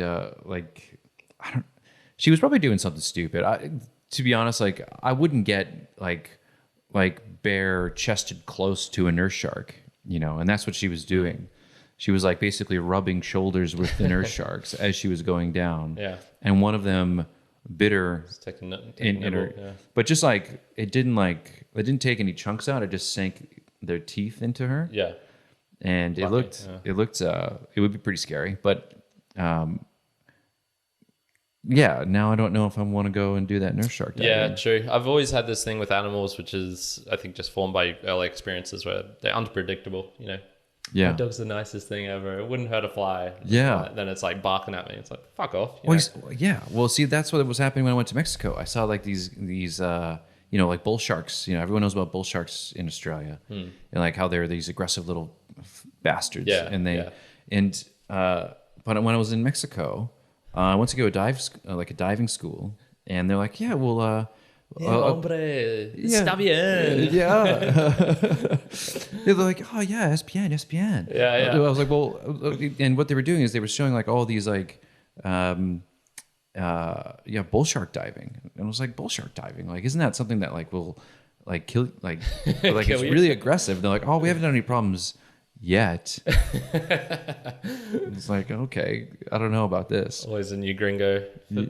she was probably doing something stupid. To be honest, like I wouldn't get like bare chested close to a nurse shark, and that's what she was doing. She was like basically rubbing shoulders with the nurse sharks as she was going down. Yeah. And one of them bit her in her, yeah. but just like it didn't take any chunks out. It just sank their teeth into her. Yeah. And it looked it would be pretty scary, but yeah, now I don't know if I want to go and do that nurse shark diving. Yeah, true. I've always had this thing with animals, which is, I think, just formed by early experiences where they're unpredictable. Yeah. My dog's the nicest thing ever. It wouldn't hurt a fly. Yeah. Then it's like barking at me. It's like, fuck off. Yeah. Well, see, that's what was happening when I went to Mexico. I saw like these like bull sharks. Everyone knows about bull sharks in Australia, and like how they're these aggressive little bastards. Yeah. But when I was in Mexico, I went to go a diving school, and they're like, yeah, well, hombre, está bien. yeah. They're like, oh yeah, es bien. Yeah. I was like, well, and what they were doing is they were showing like all these like, bull shark diving, and I was like, bull shark diving, like, isn't that something that like will like kill like like Kill it's you? really aggressive. They're like, oh, we haven't done any problems yet. It's like, okay, I don't know about this. Always a new gringo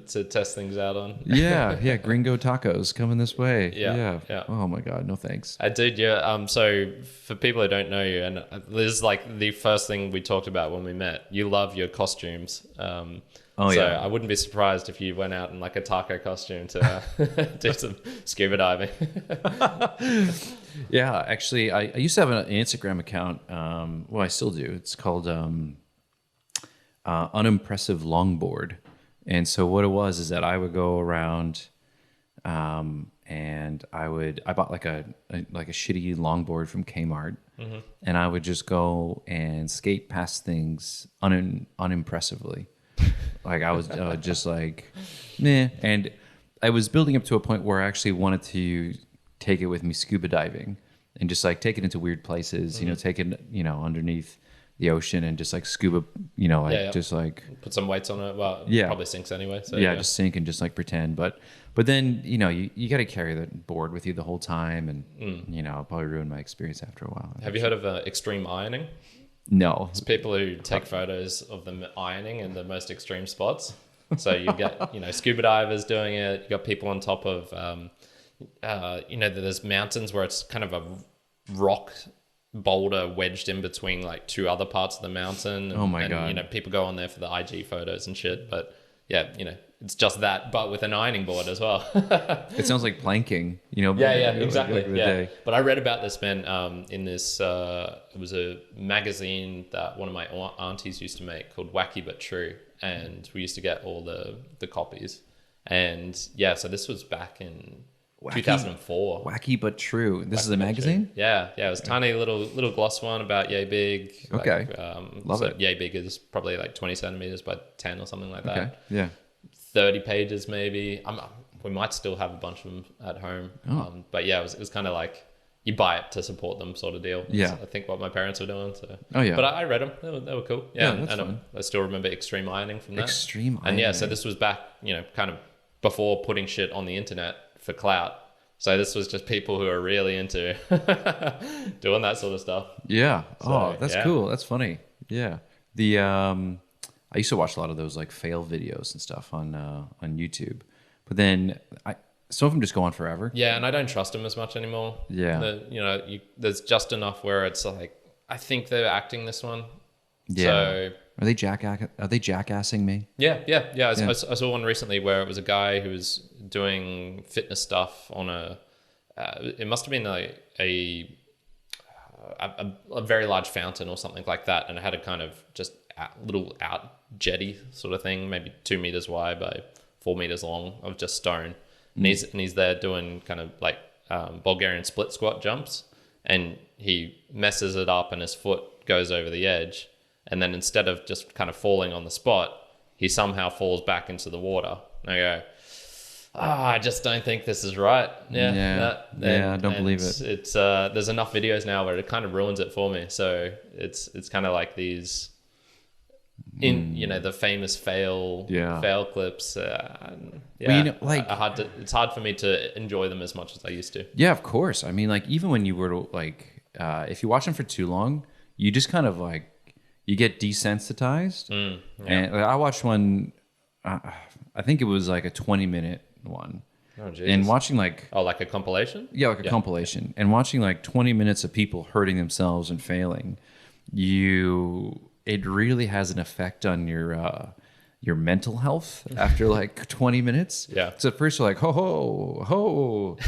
to test things out on. Yeah, gringo tacos coming this way. Yeah. Oh my god, no thanks. I did, yeah. So for people who don't know you, and this is like the first thing we talked about when we met. You love your costumes. Oh, so yeah. I wouldn't be surprised if you went out in like a taco costume to do some scuba diving. Yeah, actually, I used to have an Instagram account. Well, I still do. It's called Unimpressive Longboard. And so what it was is that I would go around, and I bought like a shitty longboard from Kmart, and I would just go and skate past things unimpressively. Like I was just like, meh. And I was building up to a point where I actually wanted to take it with me scuba diving and just like take it into weird places, take it, underneath the ocean and just like scuba, just like Put some weights on it. Well, Yeah. probably sinks anyway. So just sink and just like pretend. But then, you got to carry the board with you the whole time, and it'll probably ruin my experience after a while. Have you heard of extreme ironing? No. It's people who take photos of them ironing in the most extreme spots. So you get, scuba divers doing it. You got people on top of, there's mountains where it's kind of a rock boulder wedged in between like two other parts of the mountain. Oh my God. People go on there for the IG photos and shit. But yeah, it's just that, but with an ironing board as well. It sounds like planking, Yeah, exactly. back in the Yeah, day. but I read about this, man, in this. It was a magazine that one of my aunties used to make called Wacky But True, and we used to get all the copies. And yeah, so this was back in 2004. Wacky but true. This is a Wacky But magazine? True. Yeah, it was a tiny little gloss one about yay big. Okay. Love it. Yay big is probably like 20 centimeters by 10 or something like that. Okay. Yeah. 30 pages maybe. We might still have a bunch of them at home. But yeah, it was kind of like you buy it to support them sort of deal. Yeah. That's, I think what my parents were doing. So. Oh, yeah. But I read them. They were cool. Yeah. Yeah, that's and fun. I still remember extreme ironing from that. Extreme And yeah, ironing. so this was back, kind of before putting shit on the internet for clout. So this was just people who are really into doing that sort of stuff. Yeah. Oh, that's yeah. cool. That's funny. Yeah. The I used to watch a lot of those like fail videos and stuff on YouTube, but then some of them just go on forever. Yeah, and I don't trust them as much anymore. Yeah. There's just enough where it's like, I think they're acting this one. Yeah. So, Are they jackassing me? Yeah. I saw one recently where it was a guy who was doing fitness stuff on it must have been a very large fountain or something like that, and it had a kind of just little out jetty sort of thing, maybe 2 meters wide by 4 meters long of just stone. And he's there doing kind of like Bulgarian split squat jumps, and he messes it up and his foot goes over the edge. And then instead of just kind of falling on the spot, he somehow falls back into the water. And I go, I just don't think this is right. Yeah, I don't believe it. It's there's enough videos now where it kind of ruins it for me. So it's kind of like these, the famous fail clips. It's hard for me to enjoy them as much as I used to. Yeah, of course. I mean, like even when you were to like, if you watch them for too long, you just kind of like. You get desensitized. And I watched one, I think it was like a 20-minute one. Oh, geez. And watching like... Oh, like a compilation? Yeah, like a compilation. And watching like 20 minutes of people hurting themselves and failing, it really has an effect on your mental health after like 20 minutes. Yeah. So at first you're like, ho.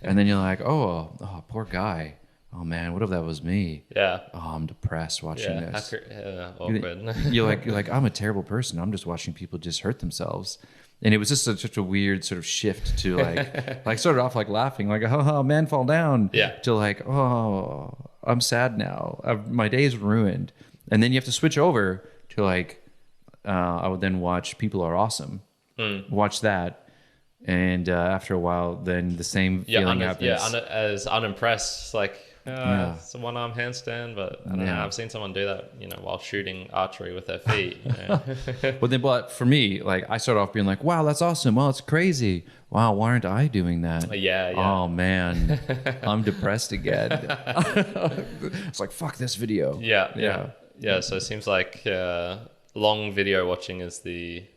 And then you're like, oh, poor guy. Oh man, what if that was me? Yeah. Oh, I'm depressed watching this. Awkward. You're like, I'm a terrible person. I'm just watching people just hurt themselves. And it was just such a weird sort of shift to like started off like laughing, like, oh, man, fall down. Yeah. To like, oh, I'm sad now. My day is ruined. And then you have to switch over to like, I would then watch People Are Awesome. Watch that. And after a while, then the same feeling happens. Yeah, as unimpressed, like, Yeah. It's a one-arm handstand, but I don't know. Yeah. I've seen someone do that, while shooting archery with their feet. But for me, like I started off being like, wow, that's awesome. Wow, it's crazy. Wow, why aren't I doing that? Yeah. Oh man, I'm depressed again. It's like, fuck this video. Yeah. So it seems like long video watching is the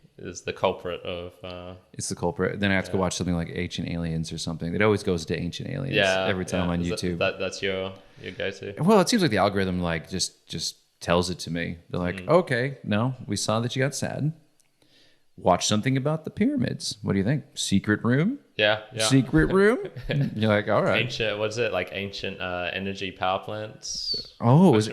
culprit of. It's the culprit. Then I have to go watch something like Ancient Aliens or something. It always goes to Ancient Aliens every time on YouTube. That's your go-to. Well, it seems like the algorithm like just tells it to me. They're like, okay, no, we saw that you got sad. Watch something about the pyramids. What do you think? Secret room? Yeah. Secret room? You're like, all right. Ancient, what is it? Like ancient energy power plants? Oh, was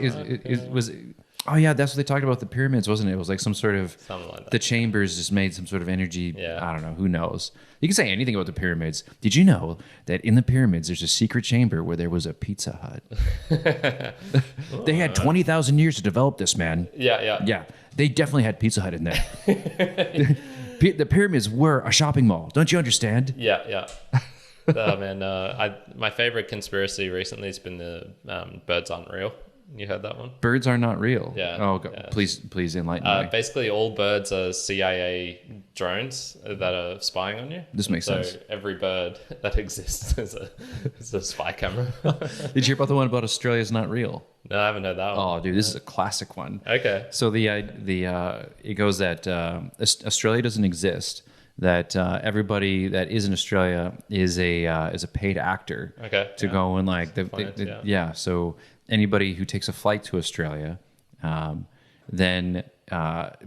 oh yeah, that's what they talked about the pyramids, wasn't it? It was like some sort of Something like that. the chambers just made some sort of energy. Yeah. I don't know. Who knows? You can say anything about the pyramids. Did you know that in the pyramids there's a secret chamber where there was a Pizza Hut? They had 20,000 years to develop this, man. Yeah. Yeah, they definitely had Pizza Hut in there. The pyramids were a shopping mall. Don't you understand? Yeah. Oh man, my favorite conspiracy recently has been the birds aren't real. You heard that one? Birds are not real. Yeah. Oh, God. Yeah. Please enlighten me. Basically, all birds are CIA drones that are spying on you. This makes sense. So every bird that exists is a spy camera. Did you hear about the one about Australia's not real? No, I haven't heard that one. Oh, dude, this is a classic one. Okay. So it goes that Australia doesn't exist. That everybody that is in Australia is a paid actor. Okay. To go and like Yeah. So anybody who takes a flight to Australia, then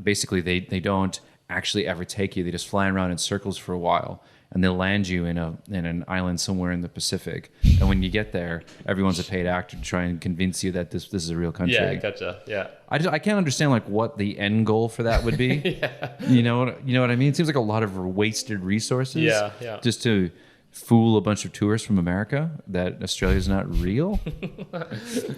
basically they don't actually ever take you. They just fly around in circles for a while, and they'll land you in an island somewhere in the Pacific. And when you get there, everyone's a paid actor to try and convince you that this is a real country. Yeah, gotcha. Yeah. I can't understand like what the end goal for that would be. Yeah. You know what I mean? It seems like a lot of wasted resources. Yeah. Just to fool a bunch of tourists from America that Australia's not real.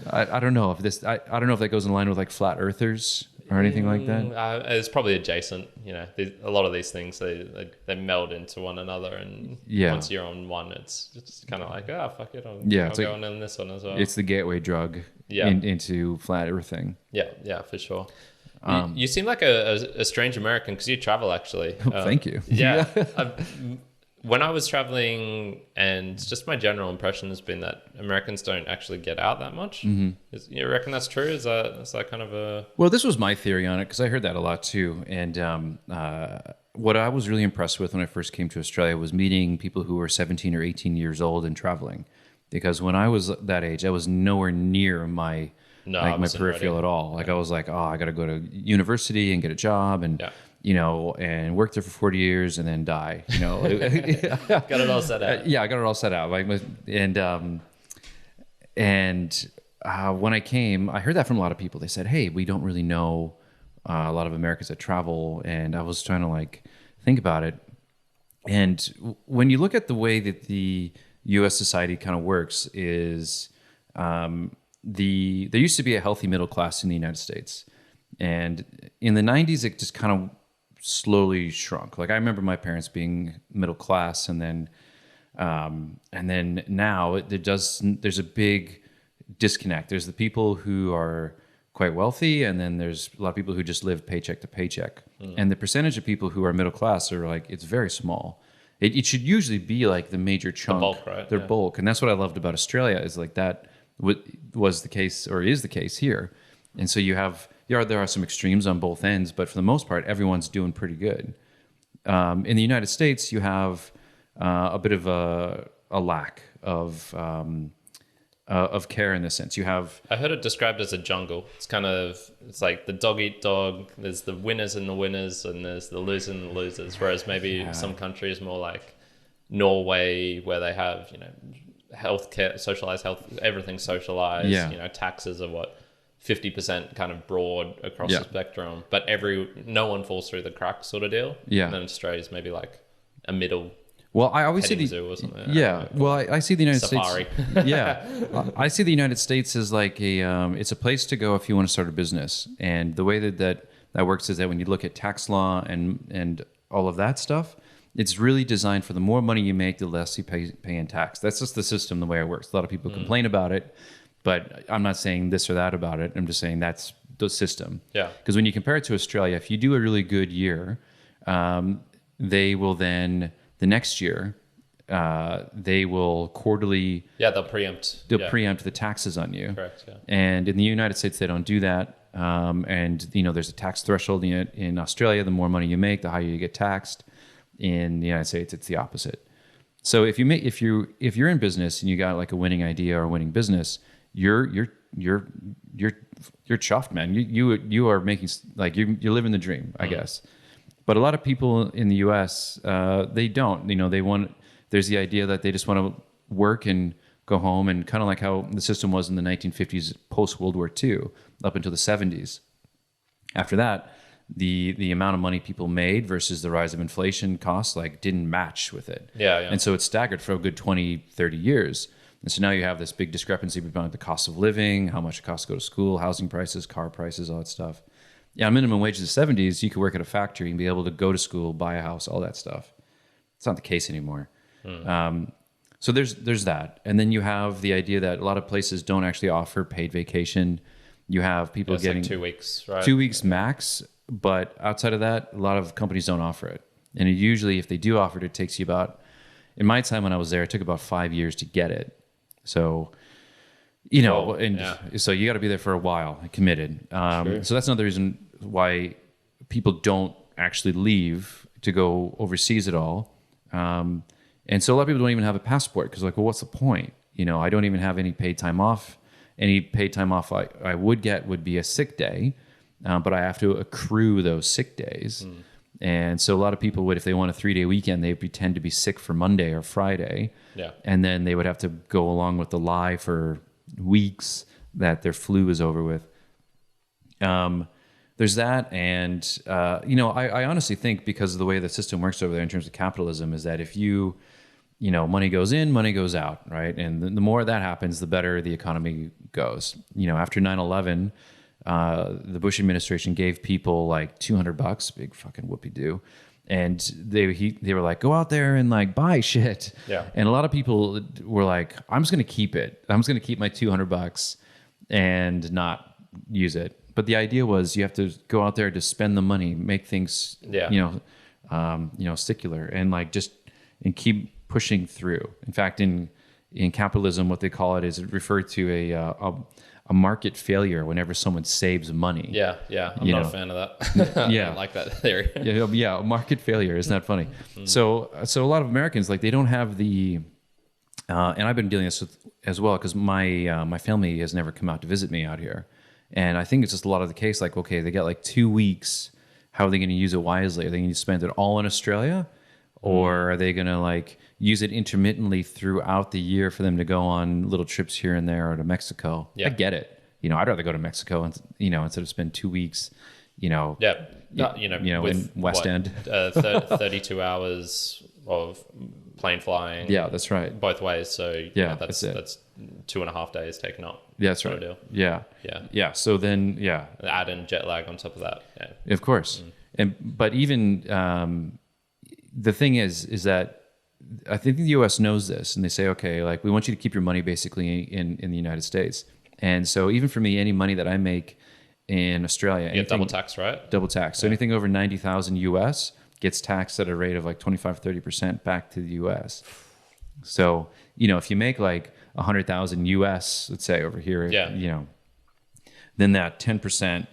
I don't know if I don't know if that goes in line with like flat earthers or anything like that. It's probably adjacent. A lot of these things they meld into one another, and once you're on one, it's just kind of like fuck it, I'll go on this one as well. It's the gateway drug into flat earthing. Yeah, for sure. You seem like a strange American because you travel actually. Thank you. Yeah. When I was traveling, and just my general impression has been that Americans don't actually get out that much. Mm-hmm. You reckon that's true? Is that kind of a... Well, this was my theory on it because I heard that a lot too. And what I was really impressed with when I first came to Australia was meeting people who were 17 or 18 years old and traveling. Because when I was that age, I was nowhere near my peripheral at all. Like I was like, I got to go to university and get a job and... Yeah. And work there for 40 years and then die, Got it all set out. I got it all set out. When I came, I heard that from a lot of people. They said, hey, we don't really know a lot of Americans that travel. And I was trying to like think about it. And when you look at the way that the U.S. society kind of works is there used to be a healthy middle class in the United States. And in the 90s, it just kind of slowly shrunk. Like I remember my parents being middle class, and then now there's a big disconnect. There's the people who are quite wealthy, and then there's a lot of people who just live paycheck to paycheck. And the percentage of people who are middle class are like, it's very small. It should usually be like the major chunk, the bulk, right? Their bulk, and that's what I loved about Australia is like that was the case or is the case here. And so there are some extremes on both ends, but for the most part, everyone's doing pretty good. In the United States, you have a bit of a lack of care in this sense. I heard it described as a jungle. It's like the dog eat dog. There's the winners and the winners, and there's the losers and the losers. Whereas maybe some countries more like Norway, where they have healthcare, socialized health, everything's socialized. Taxes are 50% kind of broad across the spectrum, but no one falls through the cracks sort of deal. Yeah. And then Australia's maybe like a middle. Well, I always see the zoo or something. I see the United Safari. States. I see the United States as like it's a place to go if you want to start a business. And the way that works is that when you look at tax law and all of that stuff, It's really designed for the more money you make, the less you pay in tax. That's just the system, the way it works. A lot of people complain about it, but I'm not saying this or that about it. I'm just saying that's the system. Yeah. Because when you compare it to Australia, if you do a really good year, they will then the next year they will quarterly. Yeah, they'll preempt. Preempt the taxes on you. Correct. Yeah. And in the United States, they don't do that. And there's a tax threshold in Australia. The more money you make, the higher you get taxed. In the United States, it's the opposite. So if you're in business and you got like a winning idea or a winning business, you're chuffed, man. You are making like you're living the dream, I guess. But a lot of people in the U.S. They don't. There's the idea that they just want to work and go home, and kind of like how the system was in the 1950s, post World War II, up until the 70s. After that, the amount of money people made versus the rise of inflation costs didn't match with it. Yeah. And so it staggered for a good 20, 30 years. And so now you have this big discrepancy between the cost of living, how much it costs to go to school, housing prices, car prices, all that stuff. Yeah, minimum wage in the 70s, you could work at a factory and be able to go to school, buy a house, all that stuff. It's not the case anymore. So there's that. And then you have the idea that a lot of places don't actually offer paid vacation. You have people getting 2 weeks, right? 2 weeks max. But outside of that, a lot of companies don't offer it. And usually, if they do offer it, it takes you about, in my time when I was there, it took about 5 years to get it. So, so you got to be there for a while, committed. Sure. So that's another reason why people don't actually leave to go overseas at all. And so a lot of people don't even have a passport because what's the point? I don't even have any paid time off. Any paid time off I would get would be a sick day. But I have to accrue those sick days. And so a lot of people would, if they want a 3-day weekend, they pretend to be sick for Monday or Friday. Yeah. And then they would have to go along with the lie for weeks that their flu is over with. There's that. And, I honestly think because of the way the system works over there in terms of capitalism is that if money goes in, money goes out, right? And the more that happens, the better the economy goes. After 9/11, the Bush administration gave people $200, big fucking whoopee-doo. And they were like, go out there and buy shit. Yeah. And a lot of people were like, I'm just going to keep it. I'm just going to keep my $200 and not use it. But the idea was you have to go out there to spend the money, make things, secular and keep pushing through. In fact, in capitalism, what they call it is referred to a market failure whenever someone saves money. Yeah. I'm not a fan of that. Yeah. I don't like that theory. Yeah, market failure. Isn't that funny? So a lot of Americans, they don't have the, and I've been dealing with this as well because my family has never come out to visit me out here. And I think it's just a lot of the case, okay, they got 2 weeks. How are they going to use it wisely? Are they going to spend it all in Australia? Or are they going to use it intermittently throughout the year for them to go on little trips here and there or to Mexico? Yeah. I get it. I'd rather go to Mexico and instead of spend 2 weeks, in West End. 32 hours of plane flying. Yeah, that's right. Both ways. So that's 2.5 days taken up. Yeah, that's right. Deal. Yeah. So then, add in jet lag on top of that. Yeah. Of course. But even the thing is that I think the U.S. knows this, and they say, okay, we want you to keep your money basically in the United States. And so even for me, any money that I make in Australia, you get double tax, right? Double tax. So anything over 90,000 US gets taxed at a rate of 25-30% back to the US. So, if you make 100,000 US, let's say over here, then that 10%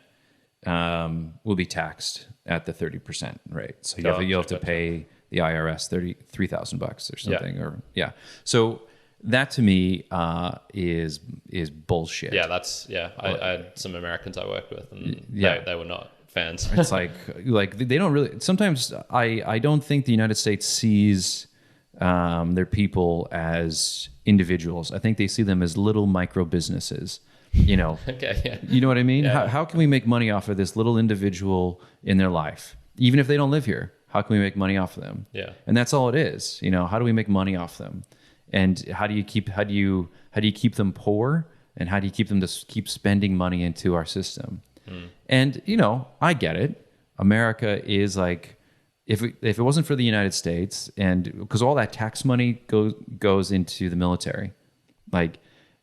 will be taxed at the 30% rate. So you'll have to pay the IRS $33,000 or something, So that to me is bullshit. Yeah, I had some Americans I worked with, and they were not fans. It's they don't really. Sometimes I don't think the United States sees their people as individuals. I think they see them as little micro businesses. Okay, yeah. You know what I mean? Yeah. How can we make money off of this little individual in their life, even if they don't live here? How can we make money off of them? Yeah. And that's all it is. How do we make money off them? And how do you keep them poor? And how do you keep them to keep spending money into our system? And I get it. America is if it wasn't for the United States, and because all that tax money goes into the military, like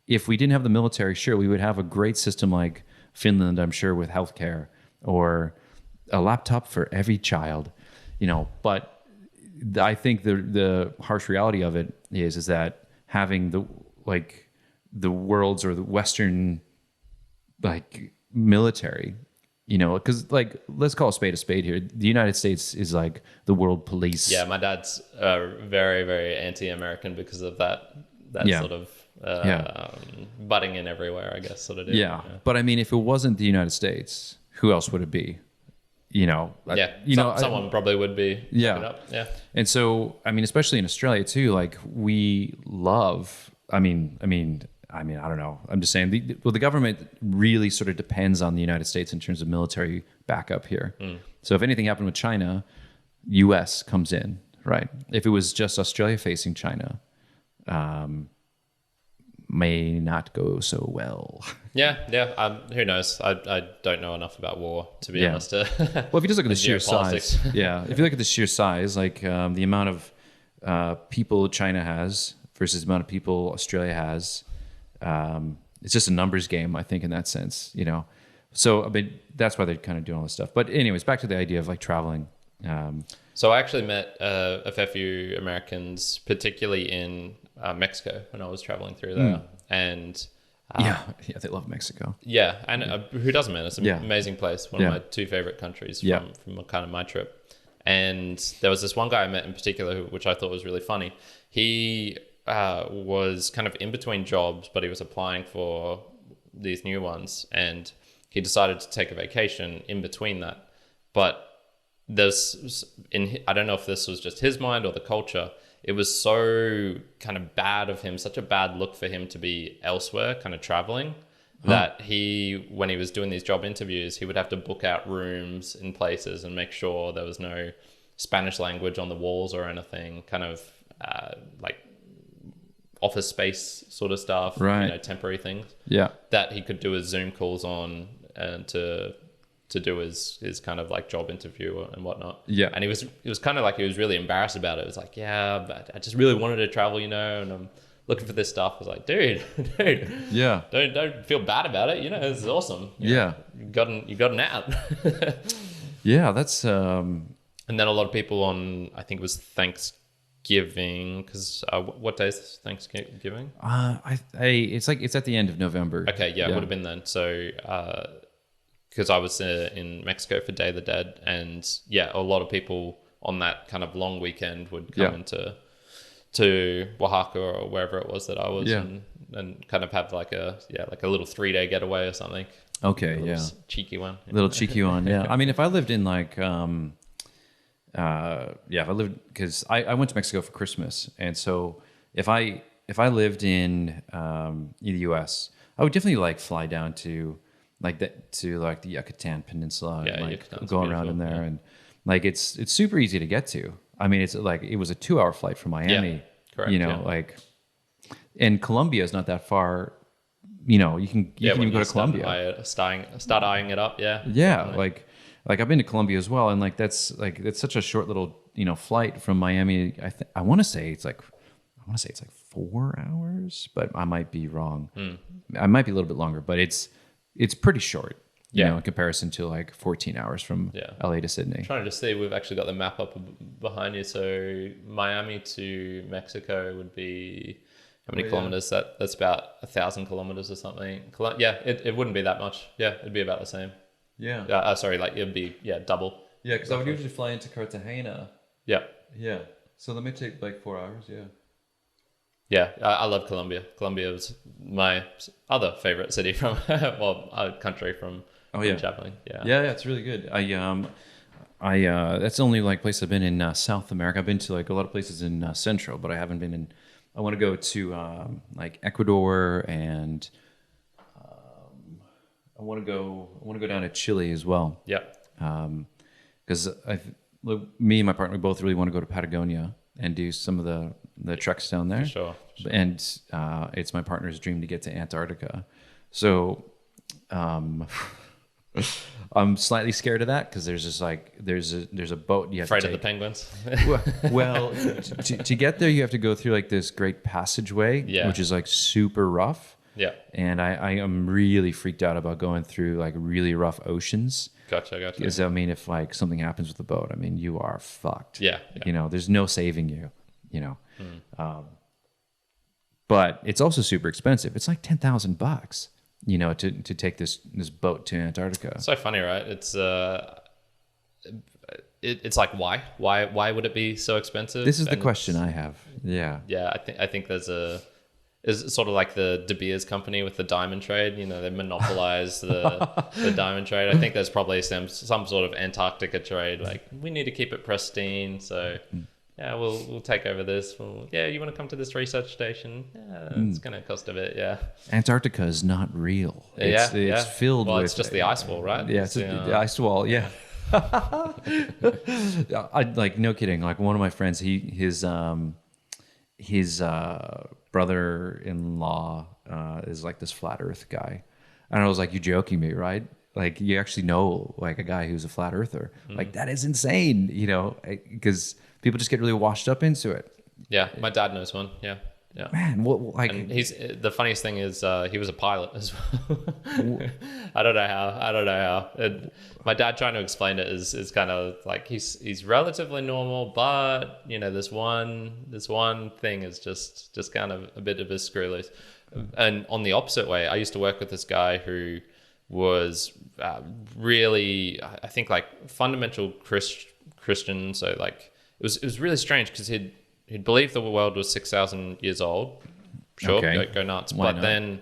if we didn't have the military, sure, we would have a great system like Finland, I'm sure, with healthcare or a laptop for every child, but I think the harsh reality of it is that having the world's or the Western like military, because like let's call a spade here. The United States is like the world police. Yeah, my dad's very, very anti-American because of that sort of butting in everywhere, I guess, sort of deal. Yeah, but I mean, if it wasn't the United States, who else would it be? Someone probably would be. Yeah. Yeah. And so, I mean, especially in Australia too, like we love, I mean, I don't know. I'm just saying the government really sort of depends on the United States in terms of military backup here. So if anything happened with China, US comes in, right? If it was just Australia facing China, may not go so well. Yeah. Who knows? I don't know enough about war to be honest. Well, if you just look at the sheer size, if you look at the sheer size, like the amount of people China has versus the amount of people Australia has, it's just a numbers game, I think, in that sense, So, I mean, that's why they're kind of doing all this stuff. But anyways, back to the idea of like traveling. So I actually met a fair few Americans, particularly in Mexico when I was traveling through there. And yeah, they love Mexico. Yeah, and who doesn't, man? It's an amazing place. One of my two favorite countries from kind of my trip. And there was this one guy I met in particular, which I thought was really funny. He was kind of in between jobs, but he was applying for these new ones, and he decided to take a vacation in between that. But I don't know if this was just his mind or the culture. It was so kind of bad of him, such a bad look for him to be elsewhere, kind of traveling, that when he was doing these job interviews, he would have to book out rooms in places and make sure there was no Spanish language on the walls or anything, kind of like office space sort of stuff, right? Temporary things. Yeah, that he could do his Zoom calls on and to do his kind of like job interview and whatnot. Yeah. And he was kind of like, he was really embarrassed about it. It was like, yeah, but I just really wanted to travel, and I'm looking for this stuff. I was like, dude, yeah, don't feel bad about it. This is awesome. You got an out. Yeah, that's and then a lot of people on, I think it was Thanksgiving, because what day is Thanksgiving? It's at the end of November. Okay, yeah. It would have been then. So because I was in Mexico for Day of the Dead, and a lot of people on that kind of long weekend would come into Oaxaca or wherever it was that I was, and kind of have like a little 3-day getaway or something. Okay, cheeky one. Little cheeky one, yeah. I mean, if I lived in like, because I went to Mexico for Christmas, and so if I lived in the U.S., I would definitely like fly down to the Yucatan Peninsula, and like go around in there, and like it's super easy to get to. I mean, it's like it was a 2-hour flight from Miami. Correct. Like, and Colombia is not that far. You can even go to Colombia. Start eyeing it up. Yeah. Yeah, like I've been to Colombia as well, and like that's such a short little flight from Miami. I want to say it's like 4 hours, but I might be wrong. I might be a little bit longer, but it's pretty short. In comparison to like 14 hours from LA to Sydney. I'm trying to see, we've actually got the map up behind you. So Miami to Mexico would be how many kilometers? That's about 1,000 kilometers or something. It wouldn't be that much. Yeah, it'd be about the same. Yeah. Sorry, like it'd be double. Yeah, because I would usually fly into Cartagena. Yeah. Yeah. So that may take like 4 hours. Yeah. Yeah, I love Colombia. Colombia was my other favorite city from, country from traveling. Yeah, it's really good. That's the only like place I've been in South America. I've been to like a lot of places in Central, but I haven't been in. I want to go to like Ecuador, and I want to go down to Chile as well. Yeah. Because me and my partner both really want to go to Patagonia and do some of the treks down there. For sure. And it's my partner's dream to get to Antarctica. So I'm slightly scared of that because there's just like there's a boat you have Afraid to of the take. penguins. Well, to get there, you have to go through like this great passageway, Yeah. which is like super rough. Yeah. And I am really freaked out about going through like really rough oceans. Gotcha. Because I mean, if like something happens with the boat, I mean, you are fucked. Yeah. You know, there's no saving you. You know, but it's also super expensive. It's like $10,000. You know, to take this boat to Antarctica. So funny, right? It's like why would it be so expensive? This is the And question I have. Yeah. yeah, I think is sort of like the De Beers company with the diamond trade. You know, they monopolize the diamond trade. I think there's probably some sort of Antarctica trade. Like, we need to keep it pristine, so yeah, we'll take over this. You want to come to this research station? Yeah, it's going to cost a bit. Yeah, Antarctica is not real. It's filled with. Well, it's just the ice wall, right? Yeah, it's the ice wall. Yeah. I like, no kidding. Like, one of my friends, his brother-in-law is like this flat Earth guy, and I was like, "You joking me, right? Like, you actually know like a guy who's a flat earther? Like, that is insane, you know? Because people just get really washed up into it." Yeah, my dad knows one. Yeah. Man, what like? And the funniest thing is he was a pilot as well. I don't know how. My dad trying to explain it is kind of like he's relatively normal, but you know, this one thing is just kind of a bit of a screw loose. And on the opposite way, I used to work with this guy who was really, I think, like fundamental Christian. So like it was really strange because he'd believed the world was 6,000 years old. Sure, Okay. go nuts. Why But not? then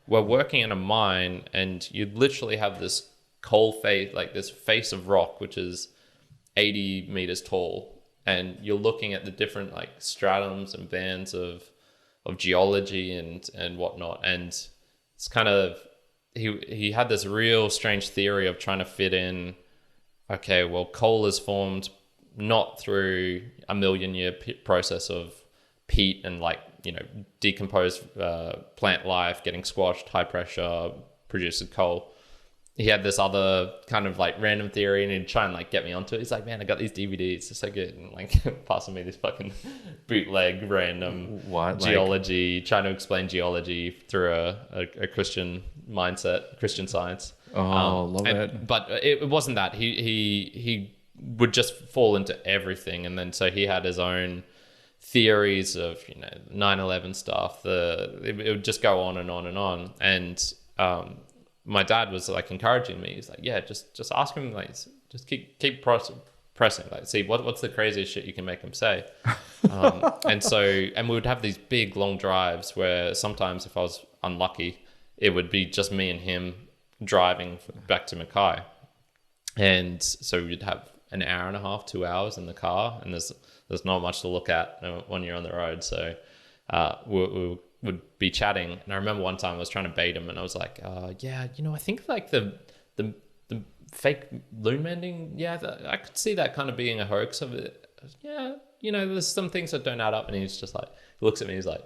we're working in a mine, and you literally have this coal face, like this face of rock, which is 80 meters tall, and you're looking at the different like stratums and bands of geology and whatnot. And it's kind of he had this real strange theory of trying to fit in. Okay, well, coal is formed not through a million-year process of peat and like, you know, decomposed plant life getting squashed, high pressure, produces coal. He had this other kind of like random theory, and he'd try and like get me onto it. He's like, "Man, I got these DVDs, they're so good," and like passing me this fucking bootleg random geology, trying to explain geology through a Christian mindset, Christian science. Love it. But it wasn't that. He would just fall into everything, and then so he had his own theories of, you know, 9/11 stuff. It would just go on and on and on. And my dad was like encouraging me. He's like, "Yeah, just ask him, like, just keep pressing, like, see what's the craziest shit you can make him say." And we would have these big long drives where sometimes if I was unlucky, it would be just me and him driving back to Mackay. And so we'd have an hour and a half, 2 hours in the car, and there's not much to look at when you're on the road. So we would be chatting, and I remember one time I was trying to bait him, and I was like, "Yeah, you know, I think like the fake moon landing, yeah, I could see that kind of being a hoax of it. Yeah, you know, there's some things that don't add up." And he's just like, he looks at me, he's like,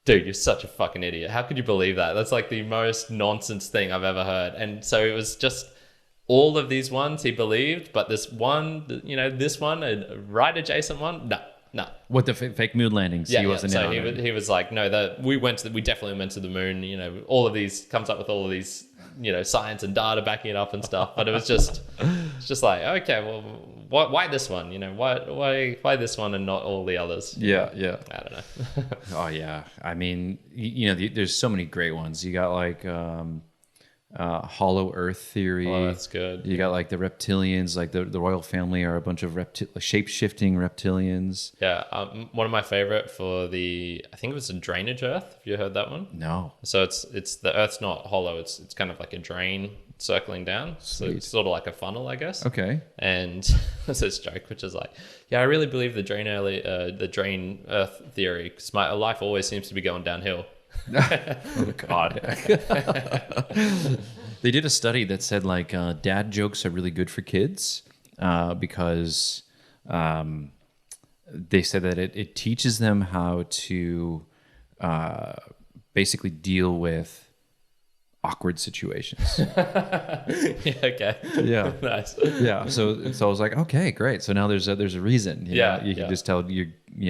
"Dude, you're such a fucking idiot. How could you believe that? That's like the most nonsense thing I've ever heard." And so it was just all of these ones he believed, but this one, you know, this one, a right adjacent one, no. What, the fake moon landings? Yeah, he wasn't so in on it. he was like, "No, we definitely went to the moon." You know, all of these comes up with all of these, you know, science and data backing it up and stuff. But it was just, it's just like, okay, well, why this one? You know, why this one and not all the others? Yeah. I don't know. Oh yeah. I mean, you know, there's so many great ones. You got like hollow Earth theory. Oh, that's good. You got like the reptilians, like the royal family are a bunch of shape-shifting reptilians. Yeah, one of my favorite for I think it was a drainage Earth. Have you heard that one? No. So it's the Earth's not hollow. It's kind of like a drain circling down. So Sweet. it's sort of like a funnel, I guess. Okay. And there's this joke which is like, "Yeah, I really believe the drain Earth theory because my life always seems to be going downhill." Oh God. They did a study that said like dad jokes are really good for kids because they said that it teaches them how to basically deal with awkward situations. Yeah. Okay. Yeah. Nice. Yeah. So I was like, okay, great. So now there's a reason. You know? You can just tell if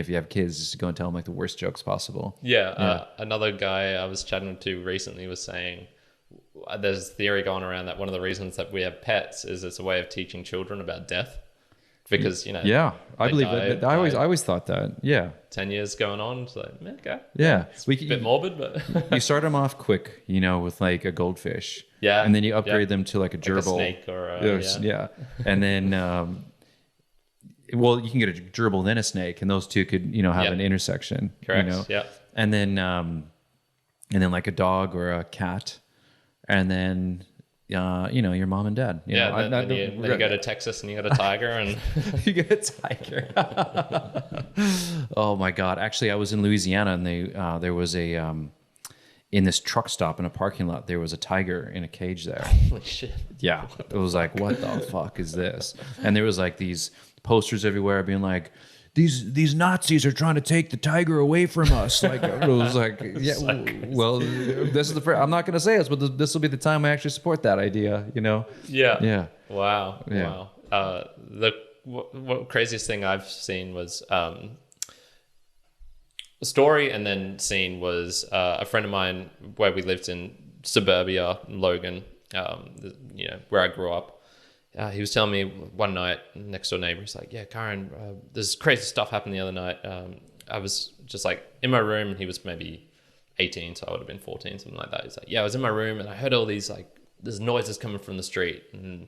you have kids, just go and tell them like the worst jokes possible. Yeah. Another guy I was chatting to recently was saying there's theory going around that one of the reasons that we have pets is it's a way of teaching children about death. Because, you know, I believe that. I always thought that. Yeah. 10 years going on. It's like, okay. Yeah. It's a bit morbid, but you start them off quick, you know, with like a goldfish. Yeah. And then you upgrade them to like a gerbil. Like a snake or a, yeah. And then, well, you can get a gerbil, then a snake, and those two could, you know, have an intersection. Correct. You know? Yeah. And then like a dog or a cat. And then, you know, your mom and dad. You know, then you go to Texas and you got a tiger and you get a tiger. Oh my God! Actually, I was in Louisiana and there was a in this truck stop in a parking lot. There was a tiger in a cage there. holy shit. Yeah, it was like, what the fuck is this? And there was like these posters everywhere being like, these Nazis are trying to take the tiger away from us. Like, it was like, yeah, well, this is the first, I'm not going to say this, but this will be the time I actually support that idea, you know? Yeah. Yeah. Wow. Yeah. Wow. What craziest thing I've seen was a story and then seen was a friend of mine where we lived in suburbia, Logan, you know, where I grew up. He was telling me one night, next door neighbor, he's like, yeah, Kyrin, there's crazy stuff happened the other night. I was just like in my room, and he was maybe 18, so I would have been 14, something like that. He's like, yeah, I was in my room and I heard all these like, there's noises coming from the street. And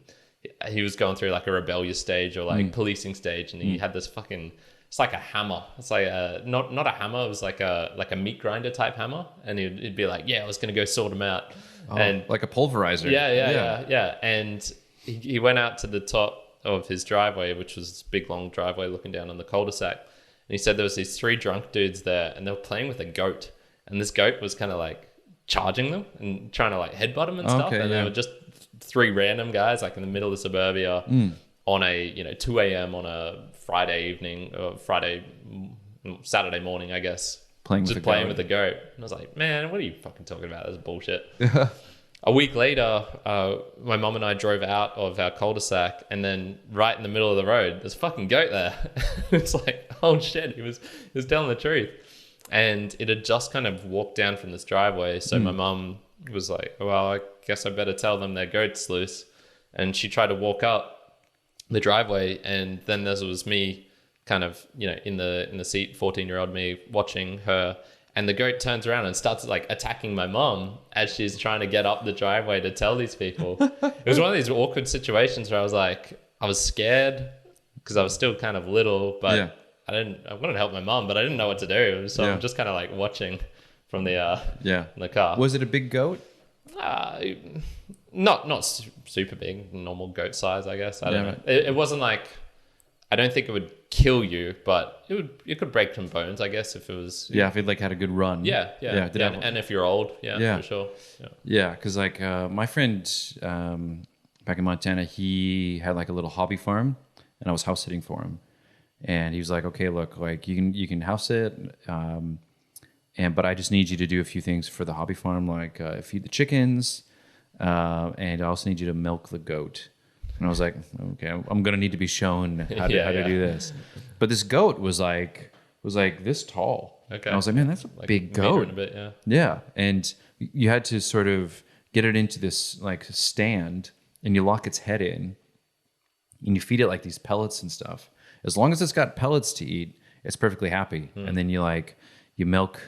he was going through like a rebellious stage or like policing stage. And he had this fucking, it's like a hammer. It's like not a hammer. It was like a meat grinder type hammer. And he'd be like, yeah, I was going to go sort them out. Oh, and like a pulverizer. Yeah. And he went out to the top of his driveway, which was this big long driveway looking down on the cul-de-sac. And he said there was these 3 drunk dudes there and they were playing with a goat. And this goat was kind of like charging them and trying to like headbutt them and stuff. And they were just 3 random guys like in the middle of suburbia on a, you know, 2 a.m. on a Friday evening or Saturday morning, I guess. Playing with the goat. And I was like, man, what are you fucking talking about? That's bullshit. A week later, my mom and I drove out of our cul-de-sac, and then right in the middle of the road, there's a fucking goat there. It's like, oh shit, he was telling the truth. And it had just kind of walked down from this driveway. So my mom was like, well, I guess I better tell them their goat's loose. And she tried to walk up the driveway, and then there was me kind of, you know, in the seat, 14-year-old me watching her. And the goat turns around and starts like attacking my mom as she's trying to get up the driveway to tell these people. It was one of these awkward situations where I was scared because I was still kind of little, but I wanted to help my mom, but I didn't know what to do. So I'm just kind of like watching from the car. Was it a big goat? Not super big, normal goat size, I guess. I don't know. It wasn't like, I don't think it would kill you, but it could break some bones, I guess, if it was. Yeah, if it like had a good run. Yeah. And if you're old, for sure. Yeah, because like my friend back in Montana, he had like a little hobby farm, and I was house sitting for him, and he was like, "Okay, look, like you can house it, but I just need you to do a few things for the hobby farm, like feed the chickens, and I also need you to milk the goat." And I was like, okay, I'm going to need to be shown how to do this. But this goat was like this tall. Okay. And I was like, man, that's a like big goat. A bit, yeah. And you had to sort of get it into this like stand, and you lock its head in, and you feed it like these pellets and stuff. As long as it's got pellets to eat, it's perfectly happy. And then you milk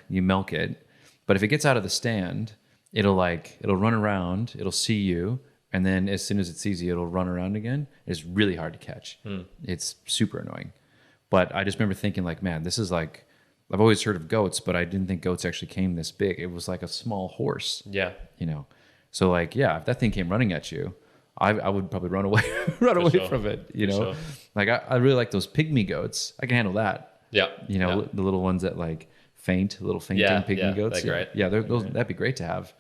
it. But if it gets out of the stand, it'll run around, it'll see you. And then as soon as it sees you, it'll run around again. It's really hard to catch. It's super annoying. But I just remember thinking like, man, this is like, I've always heard of goats, but I didn't think goats actually came this big. It was like a small horse. Yeah. You know? So like, yeah, if that thing came running at you, I would probably run away from it, you know? Sure. Like I really like those pygmy goats. I can handle that. Yeah. You know, the little ones that like fainting pygmy goats. They're great. Yeah, that'd be great to have.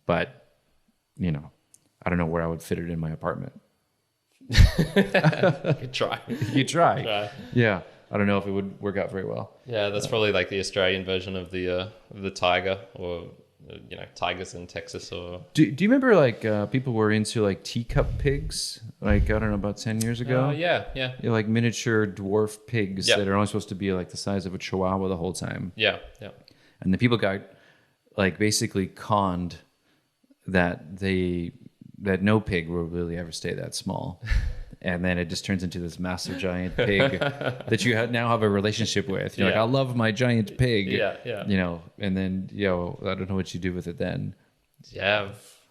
But you know, I don't know where I would fit it in my apartment. You try. Yeah. I don't know if it would work out very well. Yeah, that's probably like the Australian version of the tiger, or tigers in Texas or. Do you remember like people were into like teacup pigs? Like I don't know, about 10 years ago. Yeah. Like miniature dwarf pigs Yep. that are only supposed to be like the size of a chihuahua the whole time. Yeah. And the people got like basically conned that no pig will really ever stay that small. And then it just turns into this massive giant pig that you now have a relationship with. You're like, I love my giant pig. Yeah. And then, I don't know what you do with it then. Yeah,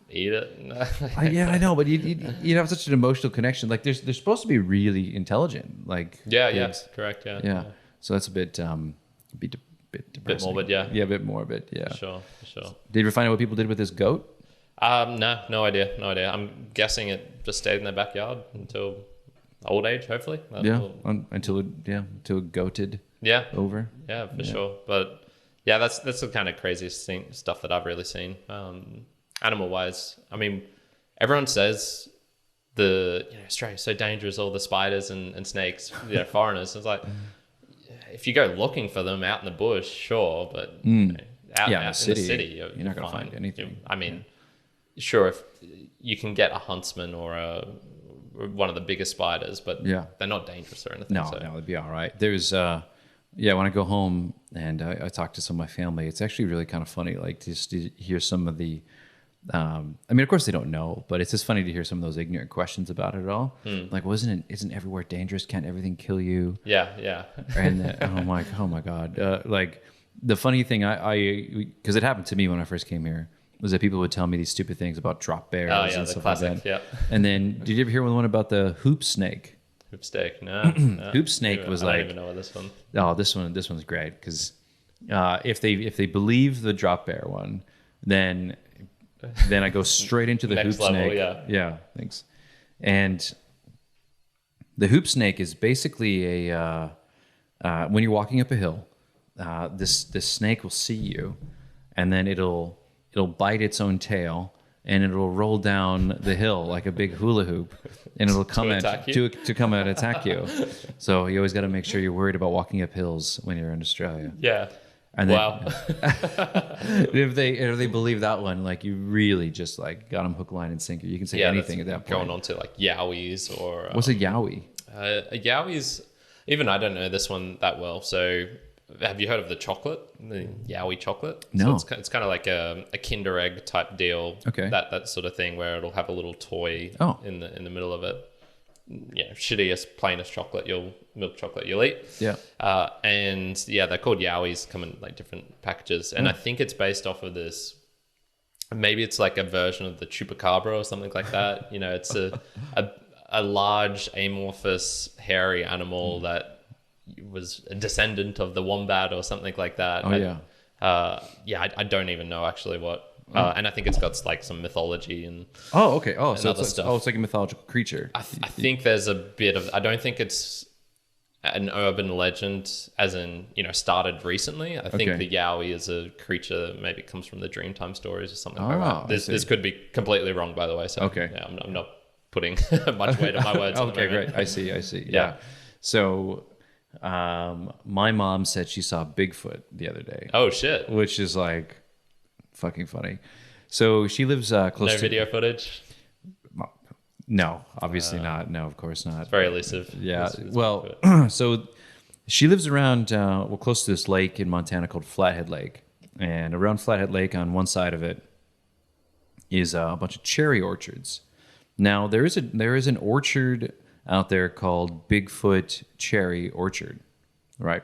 eat it. I know, but you have such an emotional connection. Like they're supposed to be really intelligent. Like yes, correct. Yeah. So that's a bit depressing. Bit morbid, yeah. Yeah, a bit morbid. Yeah. For sure. Did you ever find out what people did with this goat? No idea. I'm guessing it just stayed in their backyard until old age, hopefully. Until it goated. Yeah. Over. Yeah, for sure. But yeah, that's the kind of craziest stuff that I've really seen. Animal wise, I mean, everyone says Australia's so dangerous, all the spiders and snakes, foreigners. It's like, if you go looking for them out in the bush, sure, but out in the city, you're not going to fine. find anything. I mean, sure, if you can get a huntsman or one of the biggest spiders, but they're not dangerous or anything. No, it'd be all right. There's when I go home and I talk to some of my family, it's actually really kind of funny, like just to hear some of the I mean, of course they don't know, but it's just funny to hear some of those ignorant questions about it all. Like, isn't everywhere dangerous? Can't everything kill you? Yeah. And I'm like, oh my God. Like the funny thing because it happened to me when I first came here, was that people would tell me these stupid things about drop bears and stuff classic, like that. Yeah. And then did you ever hear one about the hoop snake? Hoop snake, no. Hoop snake was I like, don't even know what this one. Oh, this one's great because if they believe the drop bear one, then I go straight into the Next hoop level, snake. Yeah, thanks. And the hoop snake is basically when you're walking up a hill, this snake will see you, and then it'll bite its own tail, and it'll roll down the hill like a big hula hoop, and it'll come to come and attack you. So you always got to make sure you're worried about walking up hills when you're in Australia. Yeah. And then, wow. if they believe that one, like you really just like got them hook, line, and sinker. You can say anything at that point. Going on to like yowies or what's a yowie? A yowies. Even I don't know this one that well. So have you heard of the chocolate, the yowie chocolate? No. So it's kind of like a Kinder Egg type deal. Okay. That sort of thing where it'll have a little toy in the middle of it. Shittiest, plainest milk chocolate you'll eat. Yeah. And they're called yowies, come in like different packages. And I think it's based off of this, maybe it's like a version of the chupacabra or something like that. It's a large, amorphous, hairy animal that was a descendant of the wombat or something like that. I don't even know actually what. And I think it's got like some mythology and okay. So it's stuff. It's like a mythological creature. I think there's a bit of. I don't think it's an urban legend, as in started recently. I think the yowie is a creature that maybe comes from the Dreamtime stories or something like that. This could be completely wrong, by the way. So I'm not putting much weight on my words. Okay, great. I see. Yeah. So, my mom said she saw Bigfoot the other day. Oh shit! Which is like fucking funny. So she lives close to... No video footage? No, obviously not. No, of course not. It's very elusive. Yeah. So she lives around, close to this lake in Montana called Flathead Lake. And around Flathead Lake, on one side of it, is a bunch of cherry orchards. Now, there is an orchard out there called Bigfoot Cherry Orchard, right?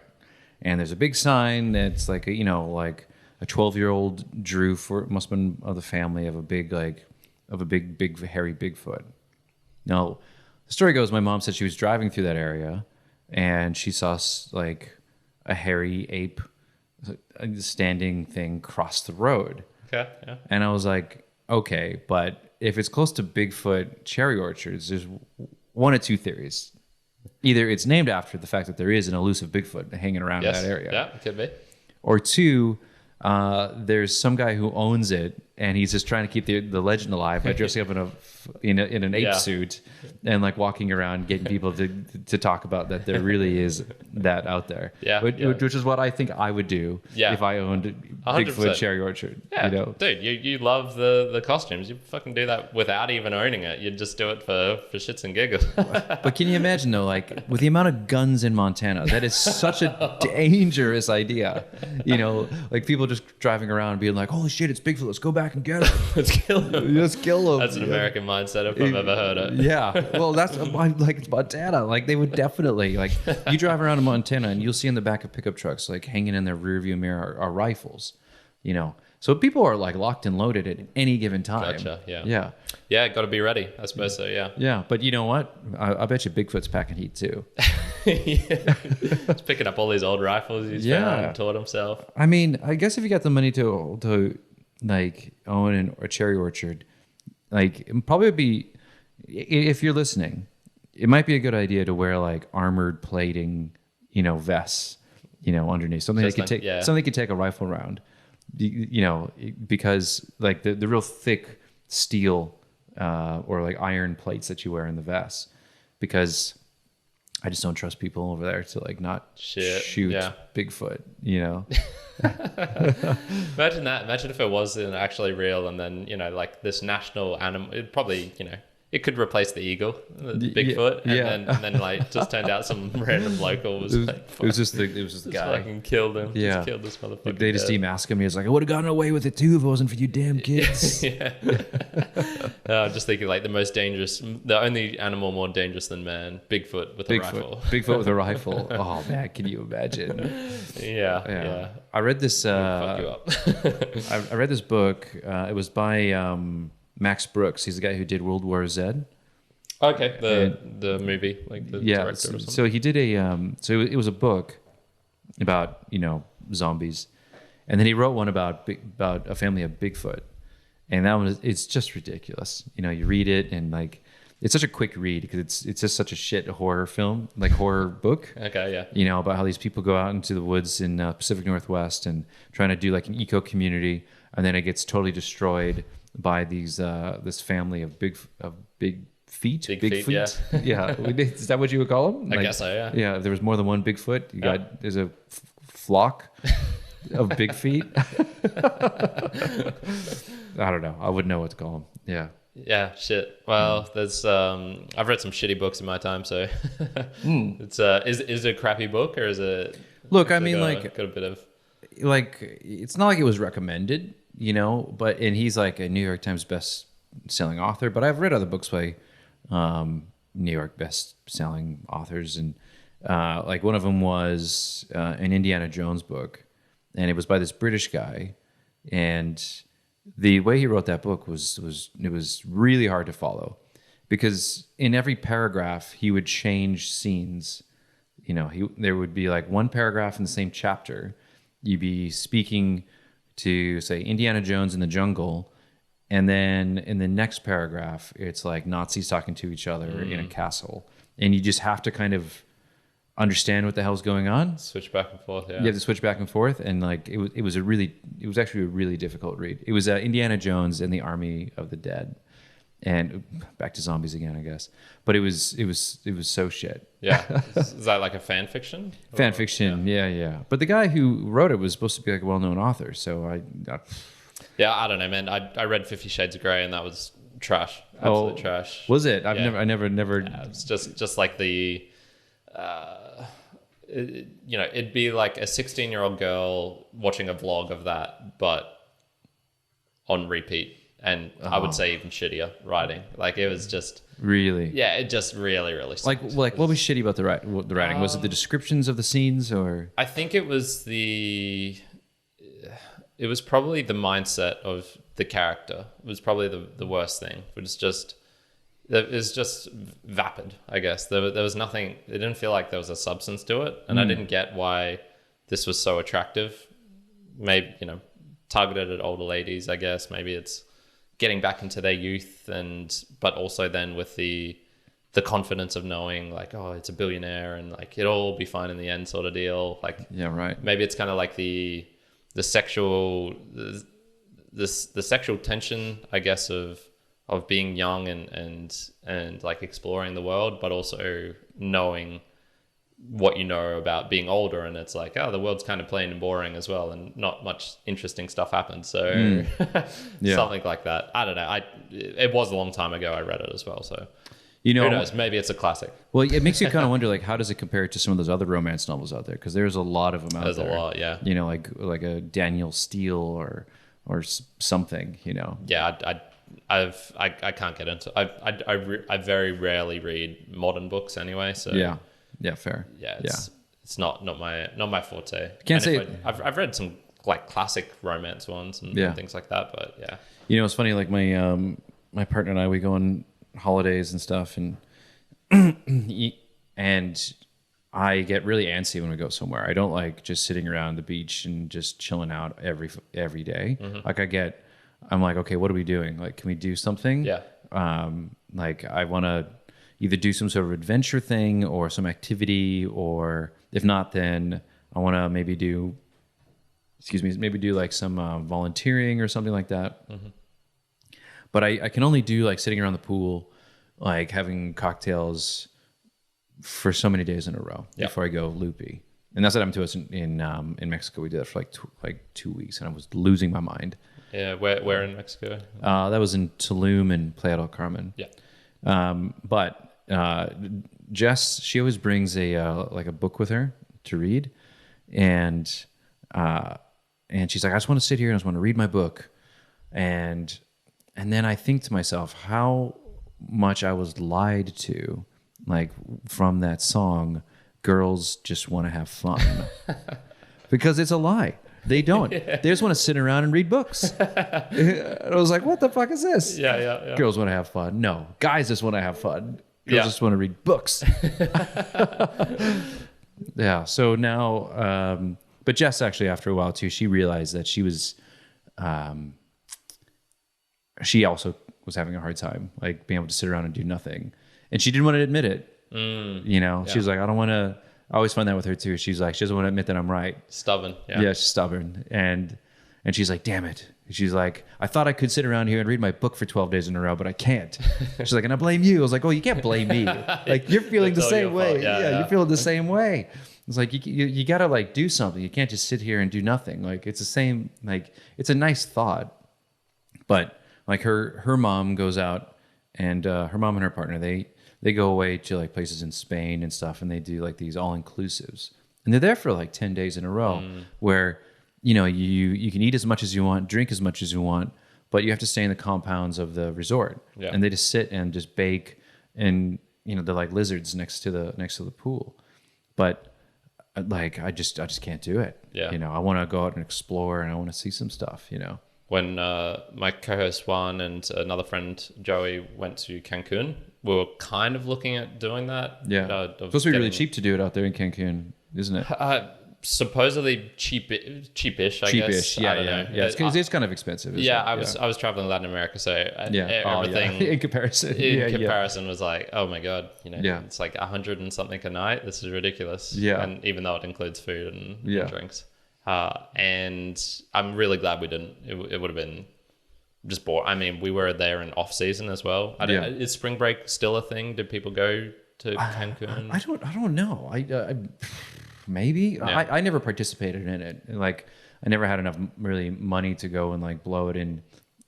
And there's a big sign that's like a 12-year-old drew must have been of the family of a big hairy Bigfoot. Now, the story goes, my mom said she was driving through that area and she saw like a hairy ape standing thing cross the road. Okay, yeah. And I was like, okay, but if it's close to Bigfoot cherry orchards, there's one of two theories. Either it's named after the fact that there is an elusive Bigfoot hanging around in that area. Yeah, it could be. Or two, there's some guy who owns it and he's just trying to keep the legend alive by dressing up in an ape suit and like walking around getting people to talk about that there really is that out there. Which is what I think I would do if I owned Bigfoot Cherry Orchard. Yeah, dude, you love the costumes. You fucking do that without even owning it. You'd just do it for shits and giggles. But can you imagine though, like with the amount of guns in Montana, that is such a dangerous idea. You know, like people just driving around being like, "Holy shit, it's Bigfoot! Let's go back and get him. Let's kill him. Let's kill him." That's an American mindset if I've ever heard it. Yeah, well, that's like it's Montana. Like they would definitely like you drive around in Montana and you'll see in the back of pickup trucks like hanging in their rearview mirror are rifles. You know, so people are like locked and loaded at any given time. Gotcha. Yeah. Got to be ready. I suppose so. Yeah. Yeah, but you know what? I bet you Bigfoot's packing heat too. He's picking up all these old rifles he's found and taught himself. I mean, I guess if you got the money to like own a cherry orchard, like it probably be, if you're listening, it might be a good idea to wear like armored plating, you know, vests, you know, underneath something that could take something could take a rifle round, you know, because like the real thick steel or like iron plates that you wear in the vest, because I just don't trust people over there to like not shoot Bigfoot, you know. Imagine that. Imagine if it wasn't actually real, and then, you know, like this national animal, it probably, you know, it could replace the eagle, the Bigfoot, and then like just turned out some random local was like, it was just the guy fucking killed him. Yeah, just killed this motherfucker. They just demasked him. He was like, I would have gotten away with it too if it wasn't for you damn kids. Just thinking like the only animal more dangerous than man, Bigfoot with a rifle. Bigfoot with a rifle. Oh man, can you imagine? Yeah. I read this. Fuck you up. I read this book. It was by Max Brooks. He's the guy who did World War Z. Okay, the movie, like the director or something. So he did it was a book about, you know, zombies, and then he wrote one about a family of Bigfoot, and that one it's just ridiculous. You know, you read it and like it's such a quick read because it's just such a shit horror film, like horror book. Okay, yeah. You know, about how these people go out into the woods in Pacific Northwest and trying to do like an eco community, and then it gets totally destroyed by these this family of big feet. Big feet, yeah. Is that what you would call them? I guess so, yeah. Yeah, if there was more than one Bigfoot, there's a flock of big feet. I don't know. I wouldn't know what to call them. Yeah. Yeah, shit. Well, there's I've read some shitty books in my time, so it's is it a crappy book, or is it? Look, I mean, like got a bit of like it's not like it was recommended, you know, and he's like a New York Times best-selling author, but I've read other books by New York best-selling authors, and like one of them was an Indiana Jones book, and it was by this British guy, and the way he wrote that book was really hard to follow, because in every paragraph he would change scenes. You know, there would be like one paragraph in the same chapter. You'd be speaking to, say, Indiana Jones in the jungle, and then in the next paragraph, it's like Nazis talking to each other in a castle, and you just have to kind of understand what the hell's going on. Switch back and forth. Yeah, you have to switch back and forth, and like it was actually a really difficult read. It was Indiana Jones and the Army of the Dead, and back to zombies again, I guess. But it was so shit. Yeah, is that like a fan fiction? Fan fiction, yeah. But the guy who wrote it was supposed to be like a well-known author, so I don't know, man. I read 50 Shades of Grey, and that was trash. Absolute trash. Was it? I never. Yeah, it's just like the. You know, it'd be like a 16-year-old girl watching a vlog of that, but on repeat, and I would say even shittier writing. Like it was just really, it just really sucked. Like what was shitty about the writing? Was it the descriptions of the scenes, or? I think it was probably the mindset of the character. It was probably the worst thing. It was just vapid, I guess. There was nothing. It didn't feel like there was a substance to it, and I didn't get why this was so attractive. Maybe, you know, targeted at older ladies, I guess. Maybe it's getting back into their youth, but also then with the confidence of knowing, like, oh, it's a billionaire and like it'll all be fine in the end, sort of deal. Like, yeah, right. Maybe it's kind of like the sexual the sexual tension, I guess, of being young and like exploring the world, but also knowing what you know about being older, and it's like, oh, the world's kind of plain and boring as well, and not much interesting stuff happens. So something like that. I don't know. It was a long time ago I read it as well, so who knows? Maybe it's a classic. Well, it makes you kind of wonder, like, how does it compare to some of those other romance novels out there? Because there's a lot of them out there. There's a lot, yeah. Like a Daniel Steele or something. Yeah, I can't get into. I very rarely read modern books anyway. So yeah, fair. Yeah, it's not my forte. Can't say I've read some like classic romance ones and things like that, but yeah. It's funny. Like my partner and I, we go on holidays and stuff, and and I get really antsy when we go somewhere. I don't like just sitting around the beach and just chilling out every day. Like I'm like, okay, what are we doing? Like, can we do something? Yeah. Like I want to either do some sort of adventure thing or some activity, or if not, then I want to maybe do like some volunteering or something like that. But I can only do like sitting around the pool, like having cocktails for so many days in a row before I go loopy. And that's what happened to us in Mexico. We did that for like 2 weeks, and I was losing my mind. Yeah, where in Mexico? That was in Tulum and Playa del Carmen. Yeah. But Jess, she always brings a book with her to read, and she's like, I just want to sit here and I just want to read my book, and then I think to myself how much I was lied to, like from that song, girls just want to have fun, because it's a lie. They don't. They just want to sit around and read books. And I was like, what the fuck is this? Yeah. Girls want to have fun. No, guys just want to have fun. Girls just want to read books. Yeah. So now, but Jess actually, after a while too, she realized that she was, she also was having a hard time, like being able to sit around and do nothing. And she didn't want to admit it. She was like, I don't want to. I always find that with her too. She's like, she doesn't want to admit that I'm right. Stubborn. Yeah, she's stubborn. And she's like, damn it. She's like, I thought I could sit around here and read my book for 12 days in a row, but I can't. She's like, and I blame you. I was like, oh, you can't blame me. Like, you're feeling the same way. Yeah, you're feeling the same way. It's like, you got to like do something. You can't just sit here and do nothing. Like, it's the same, like, it's a nice thought. But like her mom goes out, and her mom and her partner, they go away to like places in Spain and stuff, and they do like these all-inclusives. And they're there for like 10 days in a row where, you can eat as much as you want, drink as much as you want, but you have to stay in the compounds of the resort. Yeah. And they just sit and just bake, and, they're like lizards next to the pool. But like, I just can't do it. Yeah. I want to go out and explore, and I want to see some stuff, When my co-host Juan and another friend Joey went to Cancun, we were kind of looking at doing that. Yeah, it's supposed to be really cheap to do it out there in Cancun, isn't it? Supposedly cheapish, I guess. Yeah, I don't know. Yeah. It's kind of expensive. I was traveling in Latin America, so everything in comparison was like, oh my god, it's like 100 and something a night. This is ridiculous. Yeah, and even though it includes food and drinks. And I'm really glad we didn't. It would have been just boring. I mean, we were there in off season as well. Is spring break still a thing? Did people go to Cancun? I don't know. I maybe. Yeah. I never participated in it. Like, I never had enough really money to go and like blow it in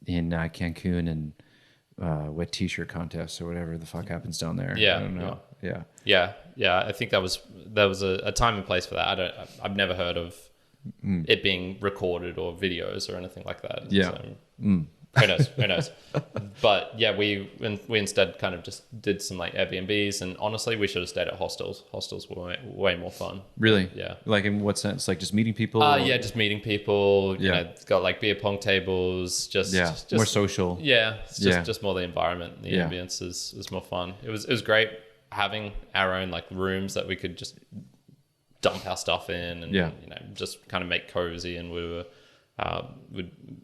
Cancun and wet t-shirt contests or whatever the fuck happens down there. Yeah, I don't know. Yeah. I think there was a time and place for that. I've never heard of it being recorded or videos or anything like that. Yeah. So, who knows? But yeah, we instead kind of just did some like Airbnbs, and honestly, we should have stayed at hostels. Hostels were way more fun. Really? Yeah. Like, in what sense? Like just meeting people? Just meeting people. It's got like beer pong tables. Just more social. Yeah. It's just more the environment. The ambience is more fun. It was great having our own like rooms that we could just dump our stuff in, and just kind of make cozy. And we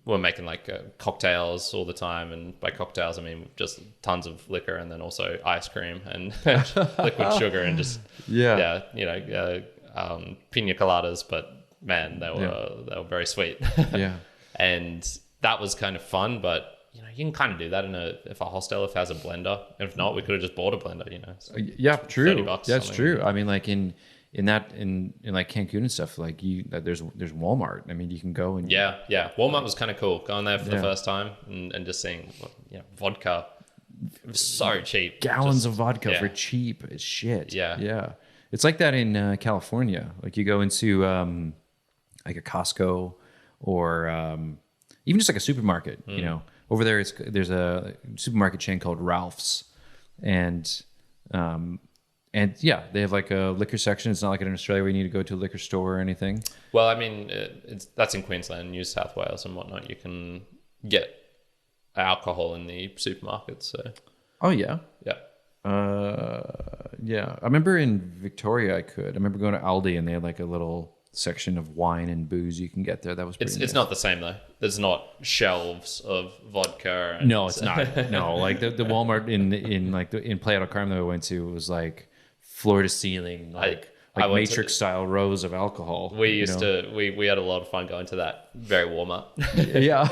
were making like cocktails all the time, and by cocktails I mean just tons of liquor, and then also ice cream and liquid sugar, and just pina coladas. But man, they were very sweet. Yeah. And that was kind of fun, but you know, you can kind of do that if a hostel if it has a blender. And if not, we could have just bought a blender, you know. So Yeah, true. $30. That's true. I mean, like in like Cancun and stuff, like there's Walmart. I mean, you can go and yeah. Walmart was kind of cool. Going there for the first time and just seeing, you know, vodka. It was so cheap. Gallons of vodka for cheap as shit. Yeah. It's like that in California. Like you go into like a Costco or even just like a supermarket, you know. Over there, there's a supermarket chain called Ralph's, and yeah, they have like a liquor section. It's not like in Australia where you need to go to a liquor store or anything. Well, I mean, that's in Queensland, New South Wales, and whatnot. You can get alcohol in the supermarkets. So. Oh yeah. Yeah. Yeah. I remember in Victoria, I remember going to Aldi and they had like a little section of wine and booze you can get there. That was pretty nice. It's not the same though. There's not shelves of vodka. No, it's not. No, like the Walmart in Playa del Carmen that we went to was like floor to ceiling, like Matrix style rows of alcohol. We had a lot of fun going to that very Walmart. Yeah.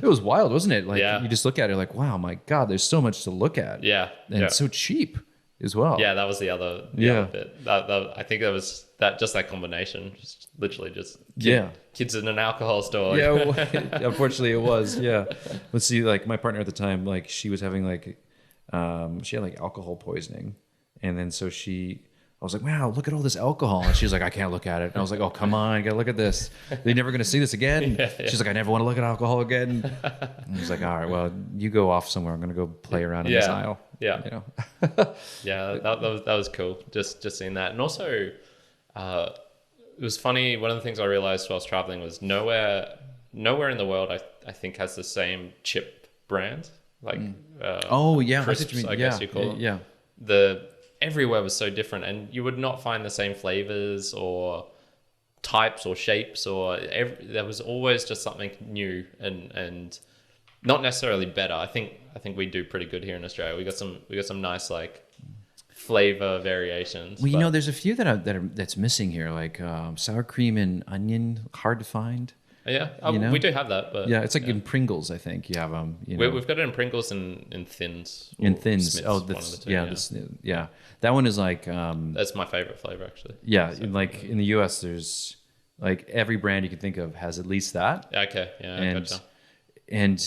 It was wild, wasn't it? Like you just look at it like, wow, my God, there's so much to look at. Yeah. And it's so cheap as well. Yeah, that was the other bit. That I think that was that combination, just literally just kids in an alcohol store. Yeah, well, unfortunately it was. Yeah. Let's see, like my partner at the time, like she was having like she had like alcohol poisoning, and then so I was like, wow, look at all this alcohol. And she was like, I can't look at it. And I was like, oh, come on, you gotta look at this. They're never gonna see this again. She's like, I never want to look at alcohol again. And I was like, all right, well, you go off somewhere. I'm gonna go play around in this aisle. Yeah. You know? Yeah, that was cool. Just seeing that. And also, it was funny. One of the things I realized while I was traveling was nowhere in the world I think has the same chip brand. Like crisps, I guess you call them. Yeah. Everywhere was so different, and you would not find the same flavors or types or shapes, or there was always just something new and not necessarily better. I think we do pretty good here in Australia. We got some nice like flavor variations. Well, you know, there's a few that's missing here, like sour cream and onion, hard to find. Yeah, we do have that, but it's like in Pringles. I think you have them. You know. We've got it in Pringles and in Thins. In Thins, Smiths, that one is like. That's my favorite flavor, actually. Yeah, so, like in the U.S., there's like every brand you can think of has at least that. Okay, yeah, gotcha. And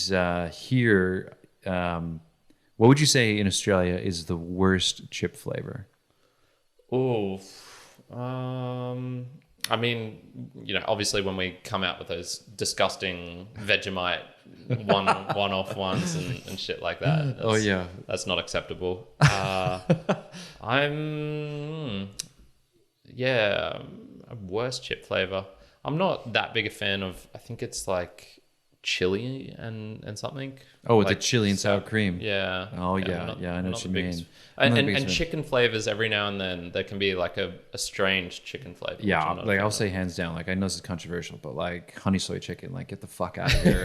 here, what would you say in Australia is the worst chip flavor? Oh, I mean, you know, obviously when we come out with those disgusting Vegemite one-off ones and shit like that. That's not acceptable. A worst chip flavor. I'm not that big a fan of, I think it's like chili and something. Oh, with like the chili and sour cream. Yeah. Oh, yeah. I know what you mean. And chicken flavors every now and then, there can be like a strange chicken flavor. Yeah, like I'll say hands down, like I know this is controversial, but like honey soy chicken, like get the fuck out of here.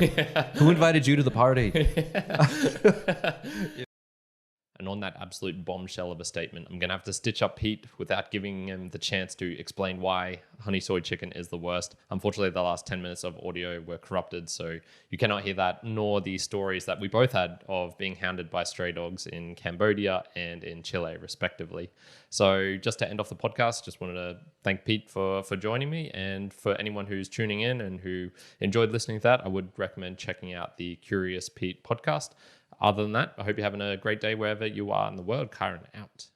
Who invited you to the party? And on that absolute bombshell of a statement, I'm going to have to stitch up Pete without giving him the chance to explain why honey soy chicken is the worst. Unfortunately, the last 10 minutes of audio were corrupted, so you cannot hear that, nor the stories that we both had of being hounded by stray dogs in Cambodia and in Chile, respectively. So just to end off the podcast, just wanted to thank Pete for joining me. And for anyone who's tuning in and who enjoyed listening to that, I would recommend checking out the Curious Pete podcast. Other than that, I hope you're having a great day wherever you are in the world. Kyrin out.